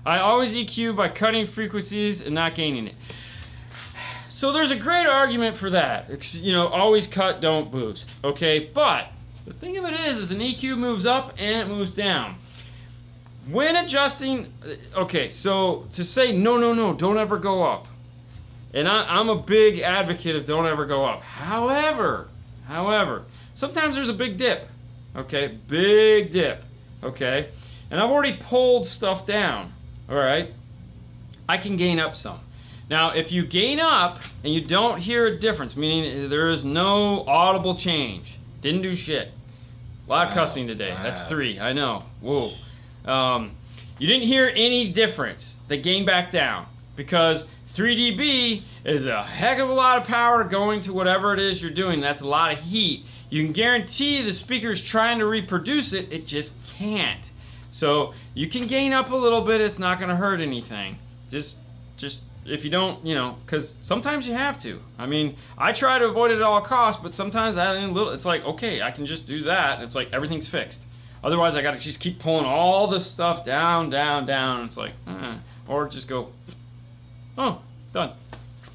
I always EQ by cutting frequencies and not gaining it. So there's a great argument for that. Always cut, don't boost. Okay, but the thing of it is an EQ moves up and it moves down. When adjusting, okay, so to say no, don't ever go up. And I'm a big advocate of don't ever go up. However, sometimes there's a big dip, okay? Big dip, okay? And I've already pulled stuff down, all right? I can gain up some. Now, if you gain up and you don't hear a difference, meaning there is no audible change, didn't do shit. A lot of cussing today. Wow. That's 3, I know. Whoa. You didn't hear any difference. They gain back down because 3 dB is a heck of a lot of power going to whatever it is you're doing. That's a lot of heat. You can guarantee the speaker's trying to reproduce it. It just can't. So you can gain up a little bit. It's not going to hurt anything. Just if you don't, because sometimes you have to. I mean, I try to avoid it at all costs, but sometimes it's like, okay, I can just do that. It's like everything's fixed. Otherwise, I got to just keep pulling all this stuff down. It's like, or just go, oh, done.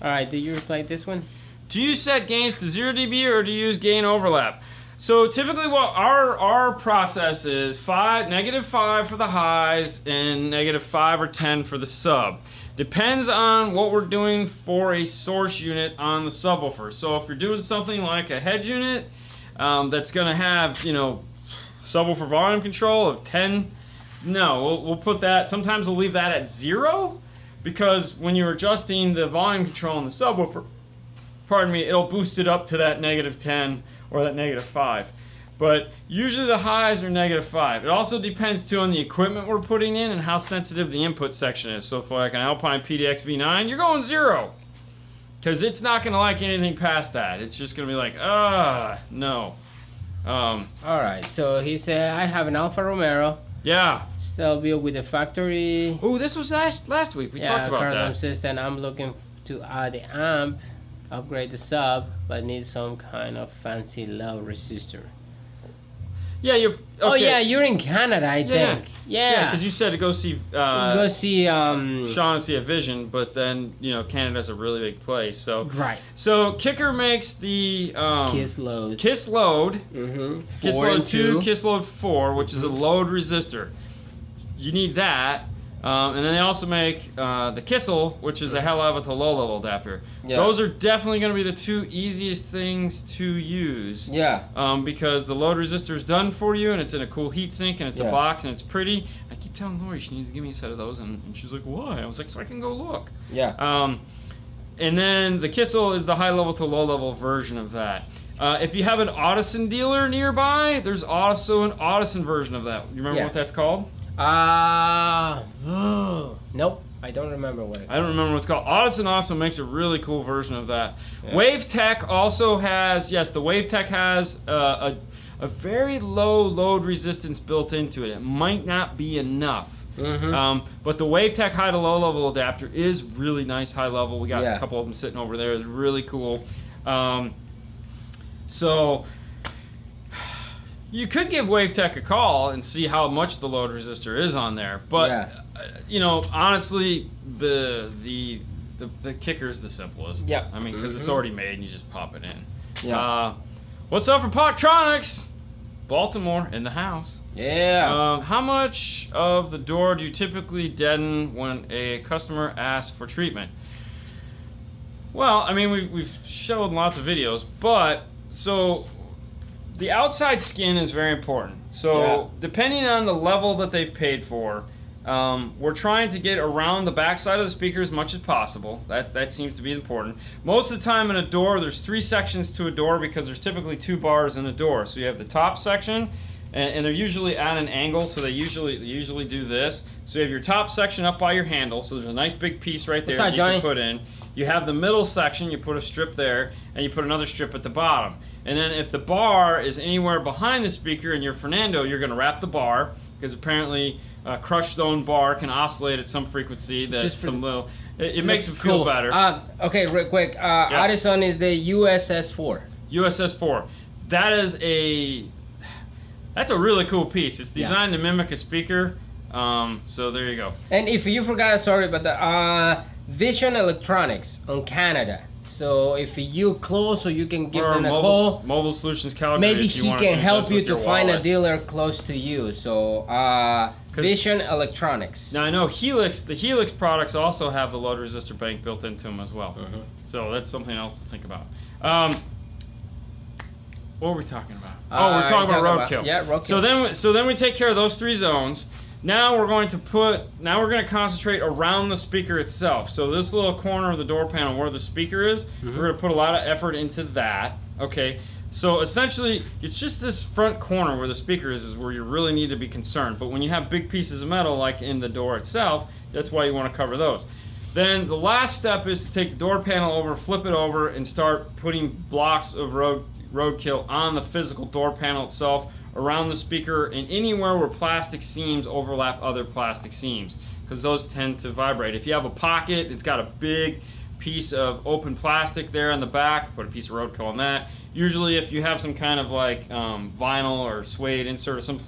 All right, do you replay this one? Do you set gains to 0 dB or do you use gain overlap? So typically what our process is -5 for the highs and -5 or 10 for the sub. Depends on what we're doing for a source unit on the subwoofer. So if you're doing something like a head unit that's going to have, subwoofer volume control of 10, no, we'll put that, sometimes we'll leave that at 0 because when you're adjusting the volume control in the subwoofer, it'll boost it up to that -10 or that -5. But usually the highs are -5. It also depends too on the equipment we're putting in and how sensitive the input section is. So for like an Alpine PDX V9, you're going 0. Because it's not going to like anything past that. It's just going to be like, no. Alright, so he said, I have an Alfa Romero. Yeah. Still built with the factory. Oh, this was last week. We talked about current that. System. I'm looking to add the amp, upgrade the sub, but need some kind of fancy low resistor. Yeah, you're. Okay. Oh yeah, you're in Canada, I think. Yeah. Because you said to go see. Sean to see a Vision, but then Canada's a really big place, so. Right. So Kicker makes the Kiss Load. Kiss Load. Mm-hmm. Kiss Load 2, Kiss Load 4, which is a load resistor. You need that. And then they also make the Kissel, which is a high level to low level adapter. Yeah. Those are definitely going to be the two easiest things to use. Yeah. Because the load resistor is done for you, and it's in a cool heat sink, and it's a box, and it's pretty. I keep telling Lori she needs to give me a set of those, and she's like, why? I was like, so I can go look. Yeah. And then the Kissel is the high level to low level version of that. If you have an Audison dealer nearby, there's also an Audison version of that. You remember what that's called? Nope, I don't remember what I don't remember what it's called. Audison also makes a really cool version of that. Yeah. WaveTech also has, the WaveTech has a very low load resistance built into it. It might not be enough. Mm-hmm. But the WaveTech high to low level adapter is really nice high level. We got a couple of them sitting over there. It's really cool. So you could give WaveTech a call and see how much the load resistor is on there, but honestly, the Kicker is the simplest. Yeah, I mean, because it's already made and you just pop it in. Yeah. What's up for Podtronics? Baltimore in the house. Yeah. How much of the door do you typically deaden when a customer asks for treatment? Well, I mean, we've showed lots of videos, but so. The outside skin is very important. So depending on the level that they've paid for, we're trying to get around the backside of the speaker as much as possible. That seems to be important. Most of the time in a door, there's 3 sections to a door because there's typically 2 bars in a door. So you have the top section, and they're usually at an angle, so they usually do this. So you have your top section up by your handle, so there's a nice big piece right there that you can put in. You have the middle section, you put a strip there, and you put another strip at the bottom. And then if the bar is anywhere behind the speaker and you're Fernando, you're going to wrap the bar, because apparently a crushed stone bar can oscillate at some frequency that it makes it feel better. Okay, real quick. Audison is the USS4. USS4. That's a really cool piece. It's designed to mimic a speaker. So there you go. And if you forgot, sorry, but the Vision Electronics on Canada. So if you close, so you can give them a call. Mobile Solutions Calgary. Maybe he can help you to find a dealer close to you. So Vision Electronics. Now I know the Helix products also have the load resistor bank built into them as well. So that's something else to think about. What were we talking about? We're talking about roadkill. Roadkill. So then we take care of those 3 zones. Now we're going to concentrate around the speaker itself. So this little corner of the door panel where the speaker is, we're going to put a lot of effort into that. Okay. So essentially, it's just this front corner where the speaker is where you really need to be concerned. But when you have big pieces of metal like in the door itself, that's why you want to cover those. Then the last step is to take the door panel over, flip it over, and start putting blocks of roadkill on the physical door panel itself, around the speaker, and anywhere where plastic seams overlap other plastic seams, because those tend to vibrate. If you have a pocket, it's got a big piece of open plastic there on the back, put a piece of roadkill on that. Usually if you have some kind of like vinyl or suede insert or some,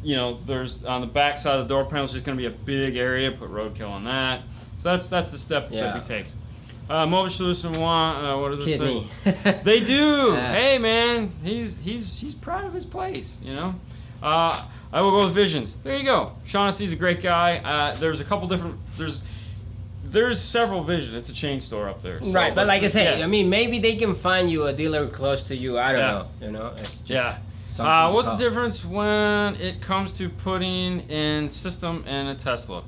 there's on the back side of the door panel, it's just going to be a big area, put roadkill on that. So that's the step that we take. Mobile Solution want what does it Kid say? me. They do. Hey man, he's proud of his place. You know. I will go with Visions. There you go. Shaughnessy's a great guy. There's a couple different. There's several Vision. It's a chain store up there. So, Right, but like I said, yeah. I mean, maybe they can find you a dealer close to you. I don't know. You know. It's just something to What's call. the difference when it comes to putting in system in a Tesla?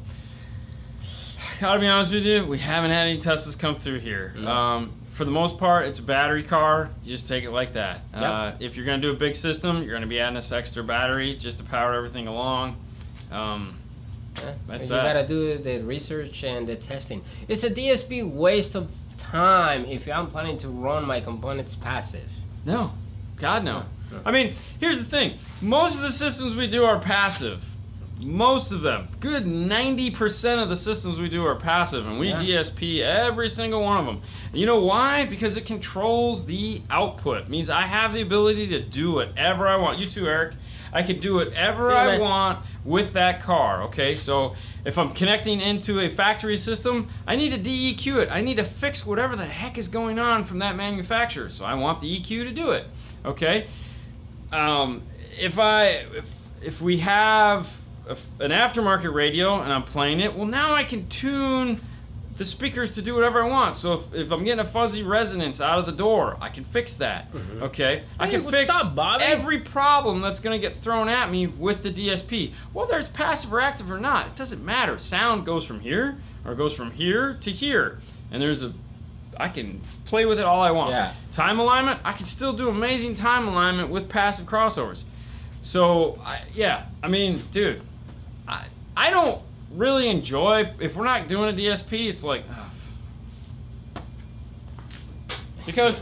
Gotta be honest with you, we haven't had any Teslas come through here. No. For the most part, it's a battery car. You just take it like that. Yep. If you're going to do a big system, you're going to be adding this extra battery just to power everything along. That's you that. gotta do the research and the testing. It's a DSP waste of time if I'm planning to run my components passive. No. God, no. No. I mean, here's the thing. Most of the systems we do are passive. Most of them. Good 90% of the systems we do are passive, and we DSP every single one of them. And you know why? Because it controls the output. It means I have the ability to do whatever I want. You too, Eric. I can do whatever I want with that car, okay? So if I'm connecting into a factory system, I need to DEQ it. I need to fix whatever the heck is going on from that manufacturer. So I want the EQ to do it, okay? If we have an aftermarket radio and I'm playing it, well, now I can tune the speakers to do whatever I want. So if I'm getting a fuzzy resonance out of the door, I can fix that. Okay, I can fix every problem that's going to get thrown at me with the DSP, whether it's passive or active or not. It doesn't matter. Sound goes from here or goes from here to here, and I can play with it all I want. Yeah. Time alignment, I can still do amazing time alignment with passive crossovers. So I mean, dude, I don't really enjoy, if we're not doing a DSP, it's like, because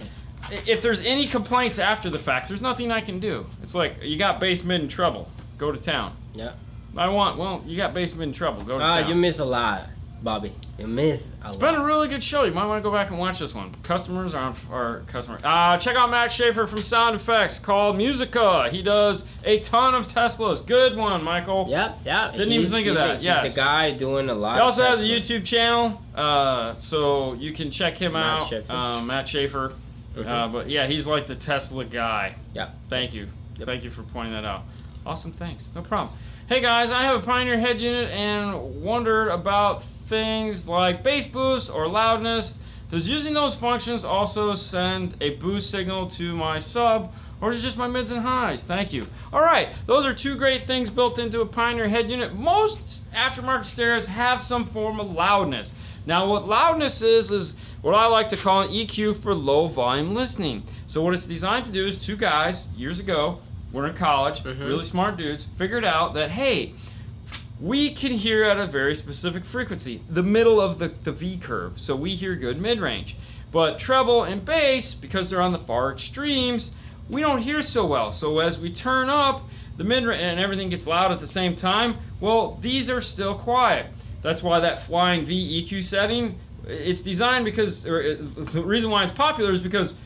if there's any complaints after the fact, there's nothing I can do. It's like, you got bass, mid, and treble, go to town. Yeah. You got bass, mid, and treble, go to town. You miss a lot, Bobby. You miss a lot. It's been a really good show. You might want to go back and watch this one. Customers are customers. Check out Matt Schaefer from Sound Effects called Musica. He does a ton of Teslas. Good one, Michael. Yep. Didn't even think of that. He's the guy doing a lot. He also of has a YouTube channel, so you can check him out. Matt Schaefer. But yeah, he's like the Tesla guy. Yeah. Thank you. Thank you for pointing that out. Awesome, thanks. No problem. Hey guys, I have a Pioneer head unit and wondered about things like bass boost or loudness. Does using those functions also send a boost signal to my sub, or is it just my mids and highs? Thank you. All right, those are two great things built into a Pioneer head unit. Most aftermarket stereos have some form of loudness. Now, what loudness is what I like to call an EQ for low volume listening. So what it's designed to do is two guys, years ago, we're in college, really smart dudes, figured out that, hey, we can hear at a very specific frequency, the middle of the V curve, so we hear good mid-range. But treble and bass, because they're on the far extremes, we don't hear so well. So as we turn up the mid-range and everything gets loud at the same time, well, these are still quiet. That's why that flying V EQ setting, it's designed because, the reason why it's popular is because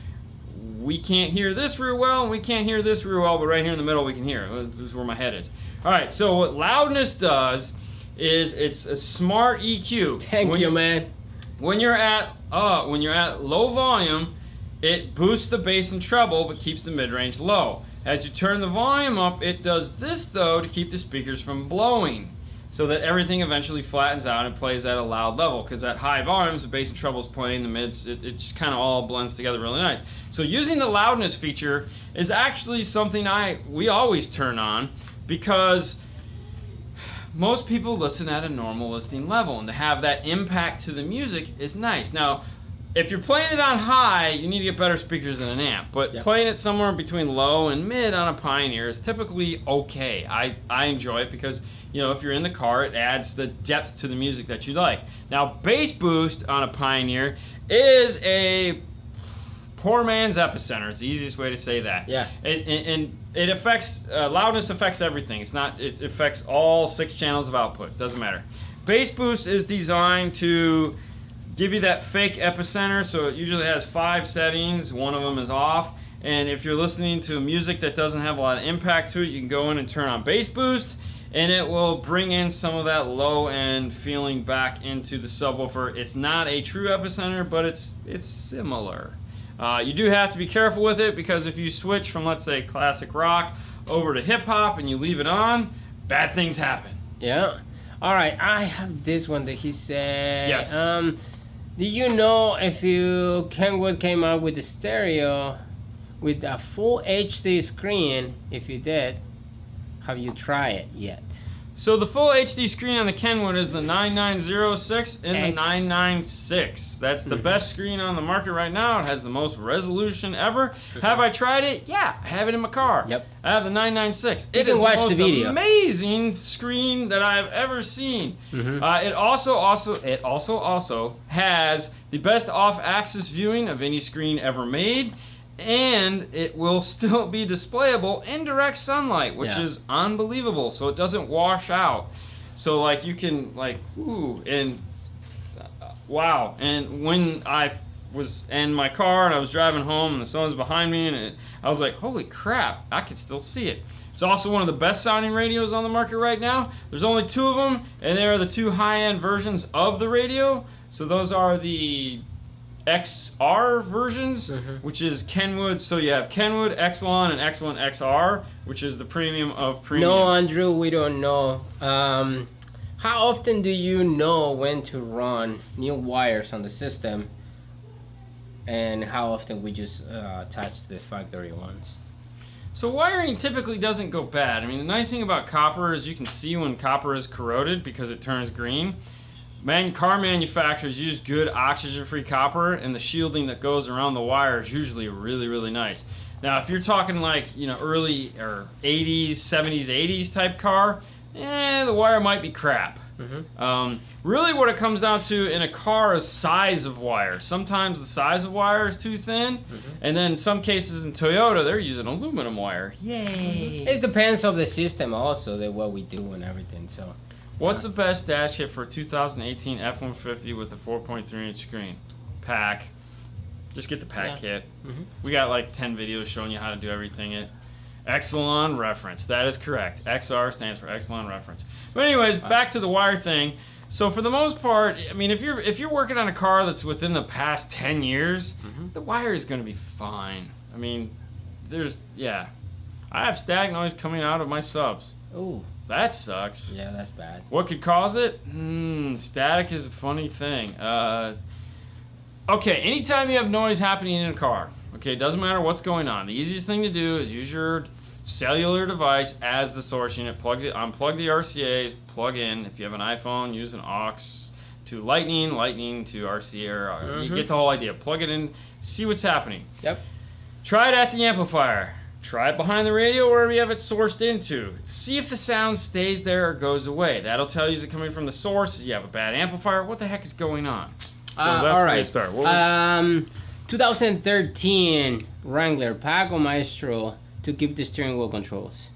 we can't hear this real well and we can't hear this real well, but right here in the middle we can hear. This is where my head is. All right, so what loudness does is it's a smart EQ. Thank you, man. When you're at low volume, it boosts the bass and treble but keeps the mid-range low. As you turn the volume up, it does this though to keep the speakers from blowing, so that everything eventually flattens out and plays at a loud level. Because at high volumes, the bass and treble is playing, the mids, it just kind of all blends together really nice. So using the loudness feature is actually something we always turn on, because most people listen at a normal listening level, and to have that impact to the music is nice. Now, if you're playing it on high, you need to get better speakers than an amp, but playing it somewhere between low and mid on a Pioneer is typically okay. I enjoy it because, you know, if you're in the car, it adds the depth to the music that you like. Now, bass boost on a Pioneer is a poor man's epicenter. It's the easiest way to say that. Yeah. And it affects, loudness affects everything. It affects all 6 channels of output. Doesn't matter. Bass boost is designed to give you that fake epicenter, so it usually has 5 settings. One of them is off. And if you're listening to music that doesn't have a lot of impact to it, you can go in and turn on bass boost. and it will bring in some of that low-end feeling back into the subwoofer. It's not a true epicenter, but it's similar. You do have to be careful with it, because if you switch from, let's say, classic rock over to hip-hop and you leave it on, bad things happen. Yeah. All right, I have this one that he said. Yes. Do you know if Kenwood came out with the stereo with a full HD screen? If you did, have you tried it yet? So the full HD screen on the Kenwood is the 9906 and the 996. That's the best screen on the market right now. It has the most resolution ever. Have I tried it? Yeah, I have it in my car. Yep. I have the 996. You can watch the video. Amazing screen that I've ever seen. It also has the best off-axis viewing of any screen ever made. And it will still be displayable in direct sunlight, which is unbelievable. So it doesn't wash out. So like you can like, ooh, and wow. And when I was in my car and I was driving home and the sun was behind me, and I was like, holy crap, I could still see it. It's also one of the best sounding radios on the market right now. There's only 2 of them, and they are the 2 high-end versions of the radio. So those are the XR versions, which is Kenwood. So you have Kenwood, Exelon, and X1 XR, which is the premium of premium. No, Andrew, we don't know. How often do you know when to run new wires on the system? And how often we just attach the factory ones? So wiring typically doesn't go bad. I mean, the nice thing about copper is you can see when copper is corroded because it turns green. Car manufacturers use good oxygen-free copper, and the shielding that goes around the wire is usually really, really nice. Now, if you're talking like, early or 80s, 70s, 80s type car, the wire might be crap. Really what it comes down to in a car is size of wire. Sometimes the size of wire is too thin, and then in some cases in Toyota, they're using aluminum wire. Yay! It depends on the system also, what we do and everything, so... What's the best dash kit for a 2018 F-150 with a 4.3-inch screen? Pack. Just get the pack kit. We got like 10 videos showing you how to do everything. Exelon reference. That is correct. XR stands for Exelon reference. But anyways, back to the wire thing. So for the most part, I mean, if you're working on a car that's within the past 10 years, the wire is going to be fine. I mean, I have static noise coming out of my subs. Ooh. That sucks. Yeah, that's bad. What could cause it? Static is a funny thing. Okay, anytime you have noise happening in a car, okay, it doesn't matter what's going on. The easiest thing to do is use your cellular device as the source unit. Unplug the RCAs, plug in. If you have an iPhone, use an aux to lightning to RCA. You get the whole idea. Plug it in, see what's happening. Yep. Try it at the amplifier. Try it behind the radio, wherever you have it sourced into. See if the sound stays there or goes away. That'll tell you is it coming from the source. Is you have a bad amplifier? What the heck is going on? So that's all where right. you start. 2013 Wrangler Paco Maestro to keep the steering wheel controls.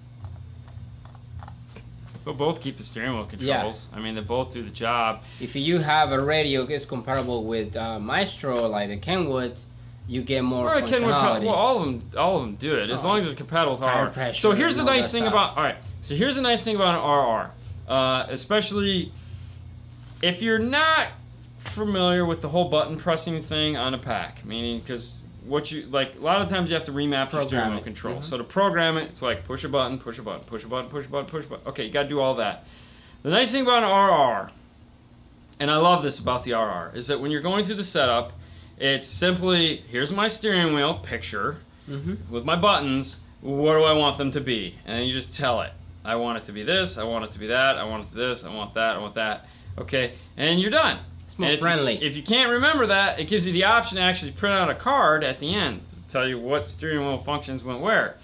They'll both keep the steering wheel controls. I mean, they both do the job. If you have a radio that's comparable with Maestro, like the Kenwood, you get more functionality. All of them do it as long as it's compatible with Tire RR. pressure So here's the and all nice that thing stuff. about here's the nice thing about an RR, especially if you're not familiar with the whole button pressing thing on a pack. Meaning, because a lot of times you have to remap your steering wheel control. So to program it, it's like push a button, push a button, push a button, push a button, push a button. Okay, you got to do all that. The nice thing about an RR, and I love this about the RR, is that when you're going through the setup, it's simply, here's my steering wheel picture with my buttons. What do I want them to be? And then you just tell it. I want it to be this. I want it to be that. I want it to this. I want that. I want that. Okay, and you're done. It's more friendly. If you can't remember that, it gives you the option to actually print out a card at the end to tell you what steering wheel functions went where.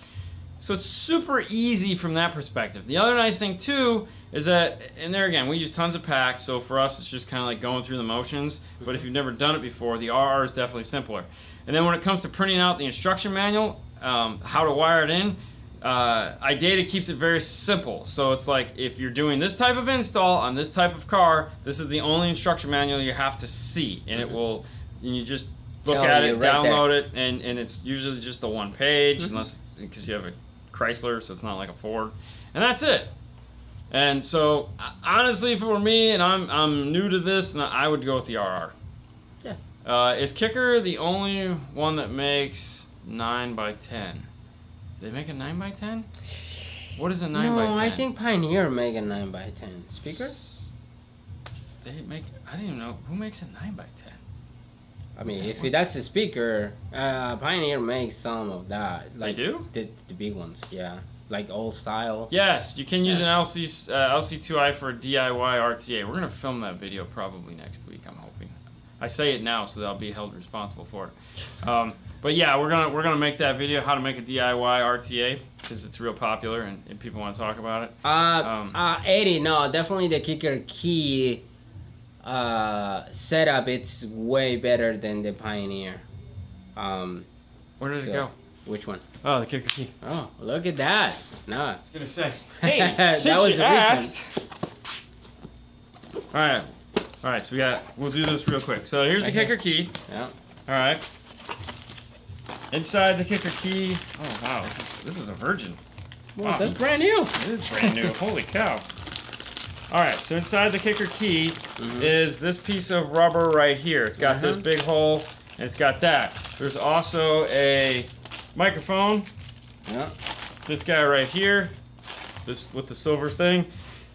So it's super easy from that perspective. The other nice thing too is that, and there again, we use tons of packs, so for us it's just kind of like going through the motions, but if you've never done it before, the RR is definitely simpler. And then when it comes to printing out the instruction manual, how to wire it in, iData keeps it very simple. So it's like, if you're doing this type of install on this type of car, this is the only instruction manual you have to see, and it will, and you just look at it, download it, and it's usually just the one page, unless, because you have a Chrysler, so it's not like a Ford, and that's it. And so, honestly, if it were me and I'm new to this, then I would go with the RR. Yeah. Is Kicker the only one that makes 9x10? Do they make a 9x10? What is a 9x10? No, I think Pioneer make a 9x10 speaker. They make. I didn't even know who makes a 9x10. I mean, if that's a speaker, Pioneer makes some of that. Like They do? The big ones, yeah. Like old style. Yes, you can use an LC2i for a DIY RTA. We're gonna film that video probably next week. I'm hoping. I say it now so that I'll be held responsible for it. But yeah, we're gonna make that video how to make a DIY RTA because it's real popular and people want to talk about it. 80. No, definitely the Kicker key setup. It's way better than the Pioneer. Where did it go? Which one? Oh, the Kicker key. Oh, look at that. No. I was gonna say. Hey, that since was you a asked. All right. So we'll do this real quick. So here's the Kicker key. Yeah. All right. Inside the Kicker key. Oh wow, this is a virgin. Well, Wow. that's brand new. It is brand new. Holy cow. All right. So inside the Kicker key is this piece of rubber right here. It's got this big hole, and it's got that. There's also a microphone. Yeah. This guy right here, this with the silver thing.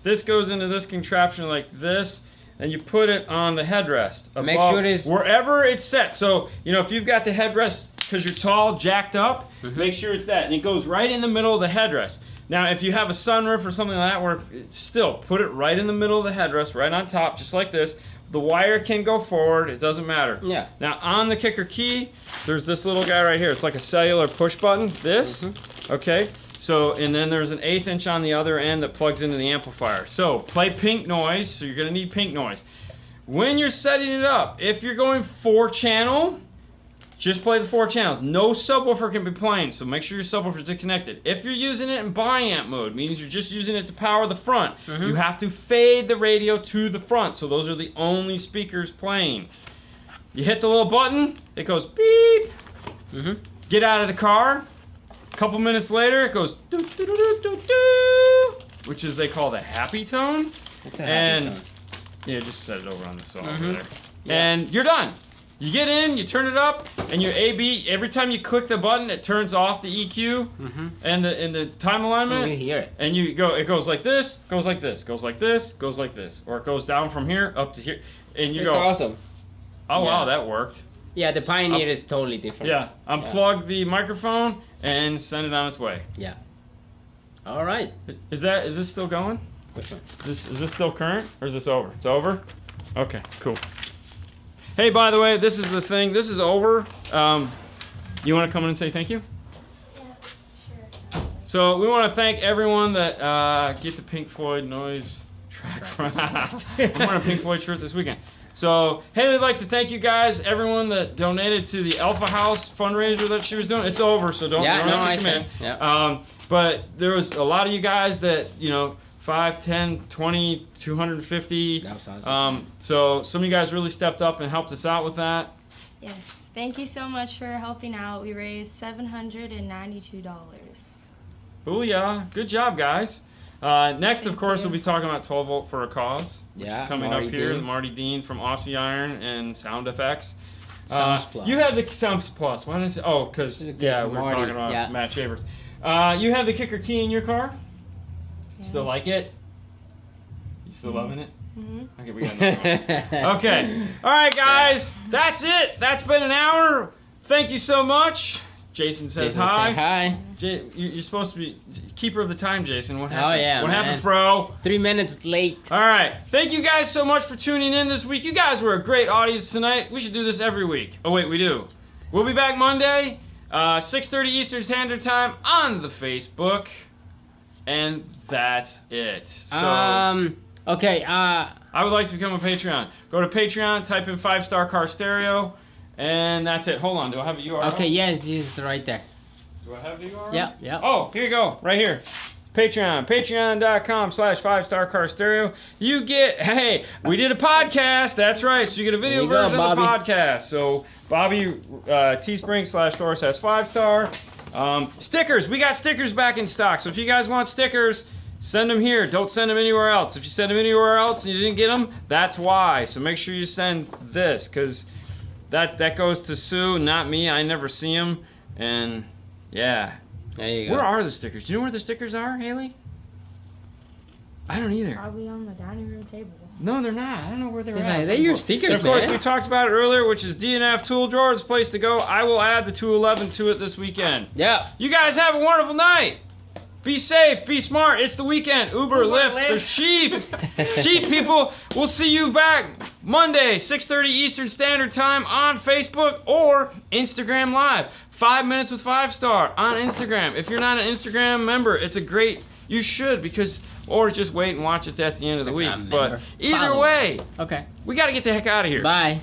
This goes into this contraption like this, and you put it on the headrest. Make sure it's wherever it's set. So if you've got the headrest because you're tall, jacked up, make sure it's that, and it goes right in the middle of the headrest. Now, if you have a sunroof or something like that, where still put it right in the middle of the headrest, right on top, just like this. The wire can go forward. It doesn't matter. Yeah. Now, on the Kicker key, there's this little guy right here. It's like a cellular push button. This, okay. So, and then there's an 1/8 inch on the other end that plugs into the amplifier. So, play pink noise. So, you're going to need pink noise. When you're setting it up, if you're going 4-channel, just play the 4 channels. No subwoofer can be playing, so make sure your subwoofer is disconnected. If you're using it in biamp mode, means you're just using it to power the front, you have to fade the radio to the front, so those are the only speakers playing. You hit the little button, it goes beep. Get out of the car. A couple minutes later, it goes doo, doo, doo, doo, doo, doo, which is they call the happy tone. What's a happy tone? Yeah, just set it over on the saw over there. Yeah. And you're done. You get in, you turn it up, and your AB, every time you click the button, it turns off the EQ and the time alignment. You hear it. And it goes like this, goes like this, goes like this, goes like this. Or it goes down from here up to here. And you It's go, awesome. oh wow, that worked. Yeah, the Pioneer is totally different. Yeah, unplug the microphone and send it on its way. Yeah. All right. Is this still going? Which one? Is this still current, or is this over? It's over? Okay, cool. Hey, by the way, this is the thing. This is over. You want to come in and say thank you? Yeah, sure. So we want to thank everyone that get the Pink Floyd noise track from us. I'm wearing a Pink Floyd shirt this weekend. So Haley would like to thank you guys, everyone that donated to the Alpha House fundraiser that she was doing. It's over, so don't have to come in. Yeah. But there was a lot of you guys that, 5, 10, 20, 250. That was awesome. So some of you guys really stepped up and helped us out with that. Yes, thank you so much for helping out. We raised $792. Booyah. Good job, guys. Next, of course, we'll be talking about 12 Volt for a Cause. Which is coming Marty up here. Dean. Marty Dean from Aussie Iron and Sound Effects. Sounds Plus. You have the Sounds Plus. Why did I say? Oh, because, we were Marty, talking about yeah. Matt Shavers. You have the Kicker key in your car? Yes. Still like it? You still loving it? Mm-hmm. Okay, we got another one. Okay. All right, guys. That's it. That's been an hour. Thank you so much. Jason says hi. Say hi. You're supposed to be keeper of the time, Jason. What happened? Oh, yeah, What man. happened, Fro? 3 minutes late. All right. Thank you guys so much for tuning in this week. You guys were a great audience tonight. We should do this every week. Oh, wait, we do. We'll be back Monday, 6:30 Eastern Standard Time on the Facebook. And that's it. So, okay, I would like to become a Patreon. Go to Patreon, type in 5-Star Car Stereo, and that's it. Hold on. Do I have a URL? okay, yes, it's right there. Do I have the URL? Yeah, yeah. Oh, here you go. Right here. Patreon. Patreon.com/5-Star Car Stereo. You get, hey, we did a podcast. That's right. So you get a video There you version go, of the Bobby. podcast. So Bobby, Teespring/Doris has 5-Star. Stickers. We got stickers back in stock. So if you guys want stickers, Send them here. Don't send them anywhere else. If you send them anywhere else and you didn't get them, that's why. So make sure you send this, because that goes to Sue, not me. I never see them. And yeah. There you go. Where are the stickers? Do you know where the stickers are, Haley? I don't either. Probably on the dining room table. No, they're not. I don't know where they're at. They're your stickers, and of course, man. we talked about it earlier, which is D&F Tool Drawer is the place to go. I will add the 211 to it this weekend. Yeah. You guys have a wonderful night. Be safe. Be smart. It's the weekend. Uber, Lyft. They're cheap. Cheap, people. We'll see you back Monday, 6:30 Eastern Standard Time on Facebook or Instagram Live. 5 minutes with 5-star on Instagram. If you're not an Instagram member, it's a great... You should, because... Or just wait and watch it at the end of the week. But either way, okay, we got to get the heck out of here. Bye.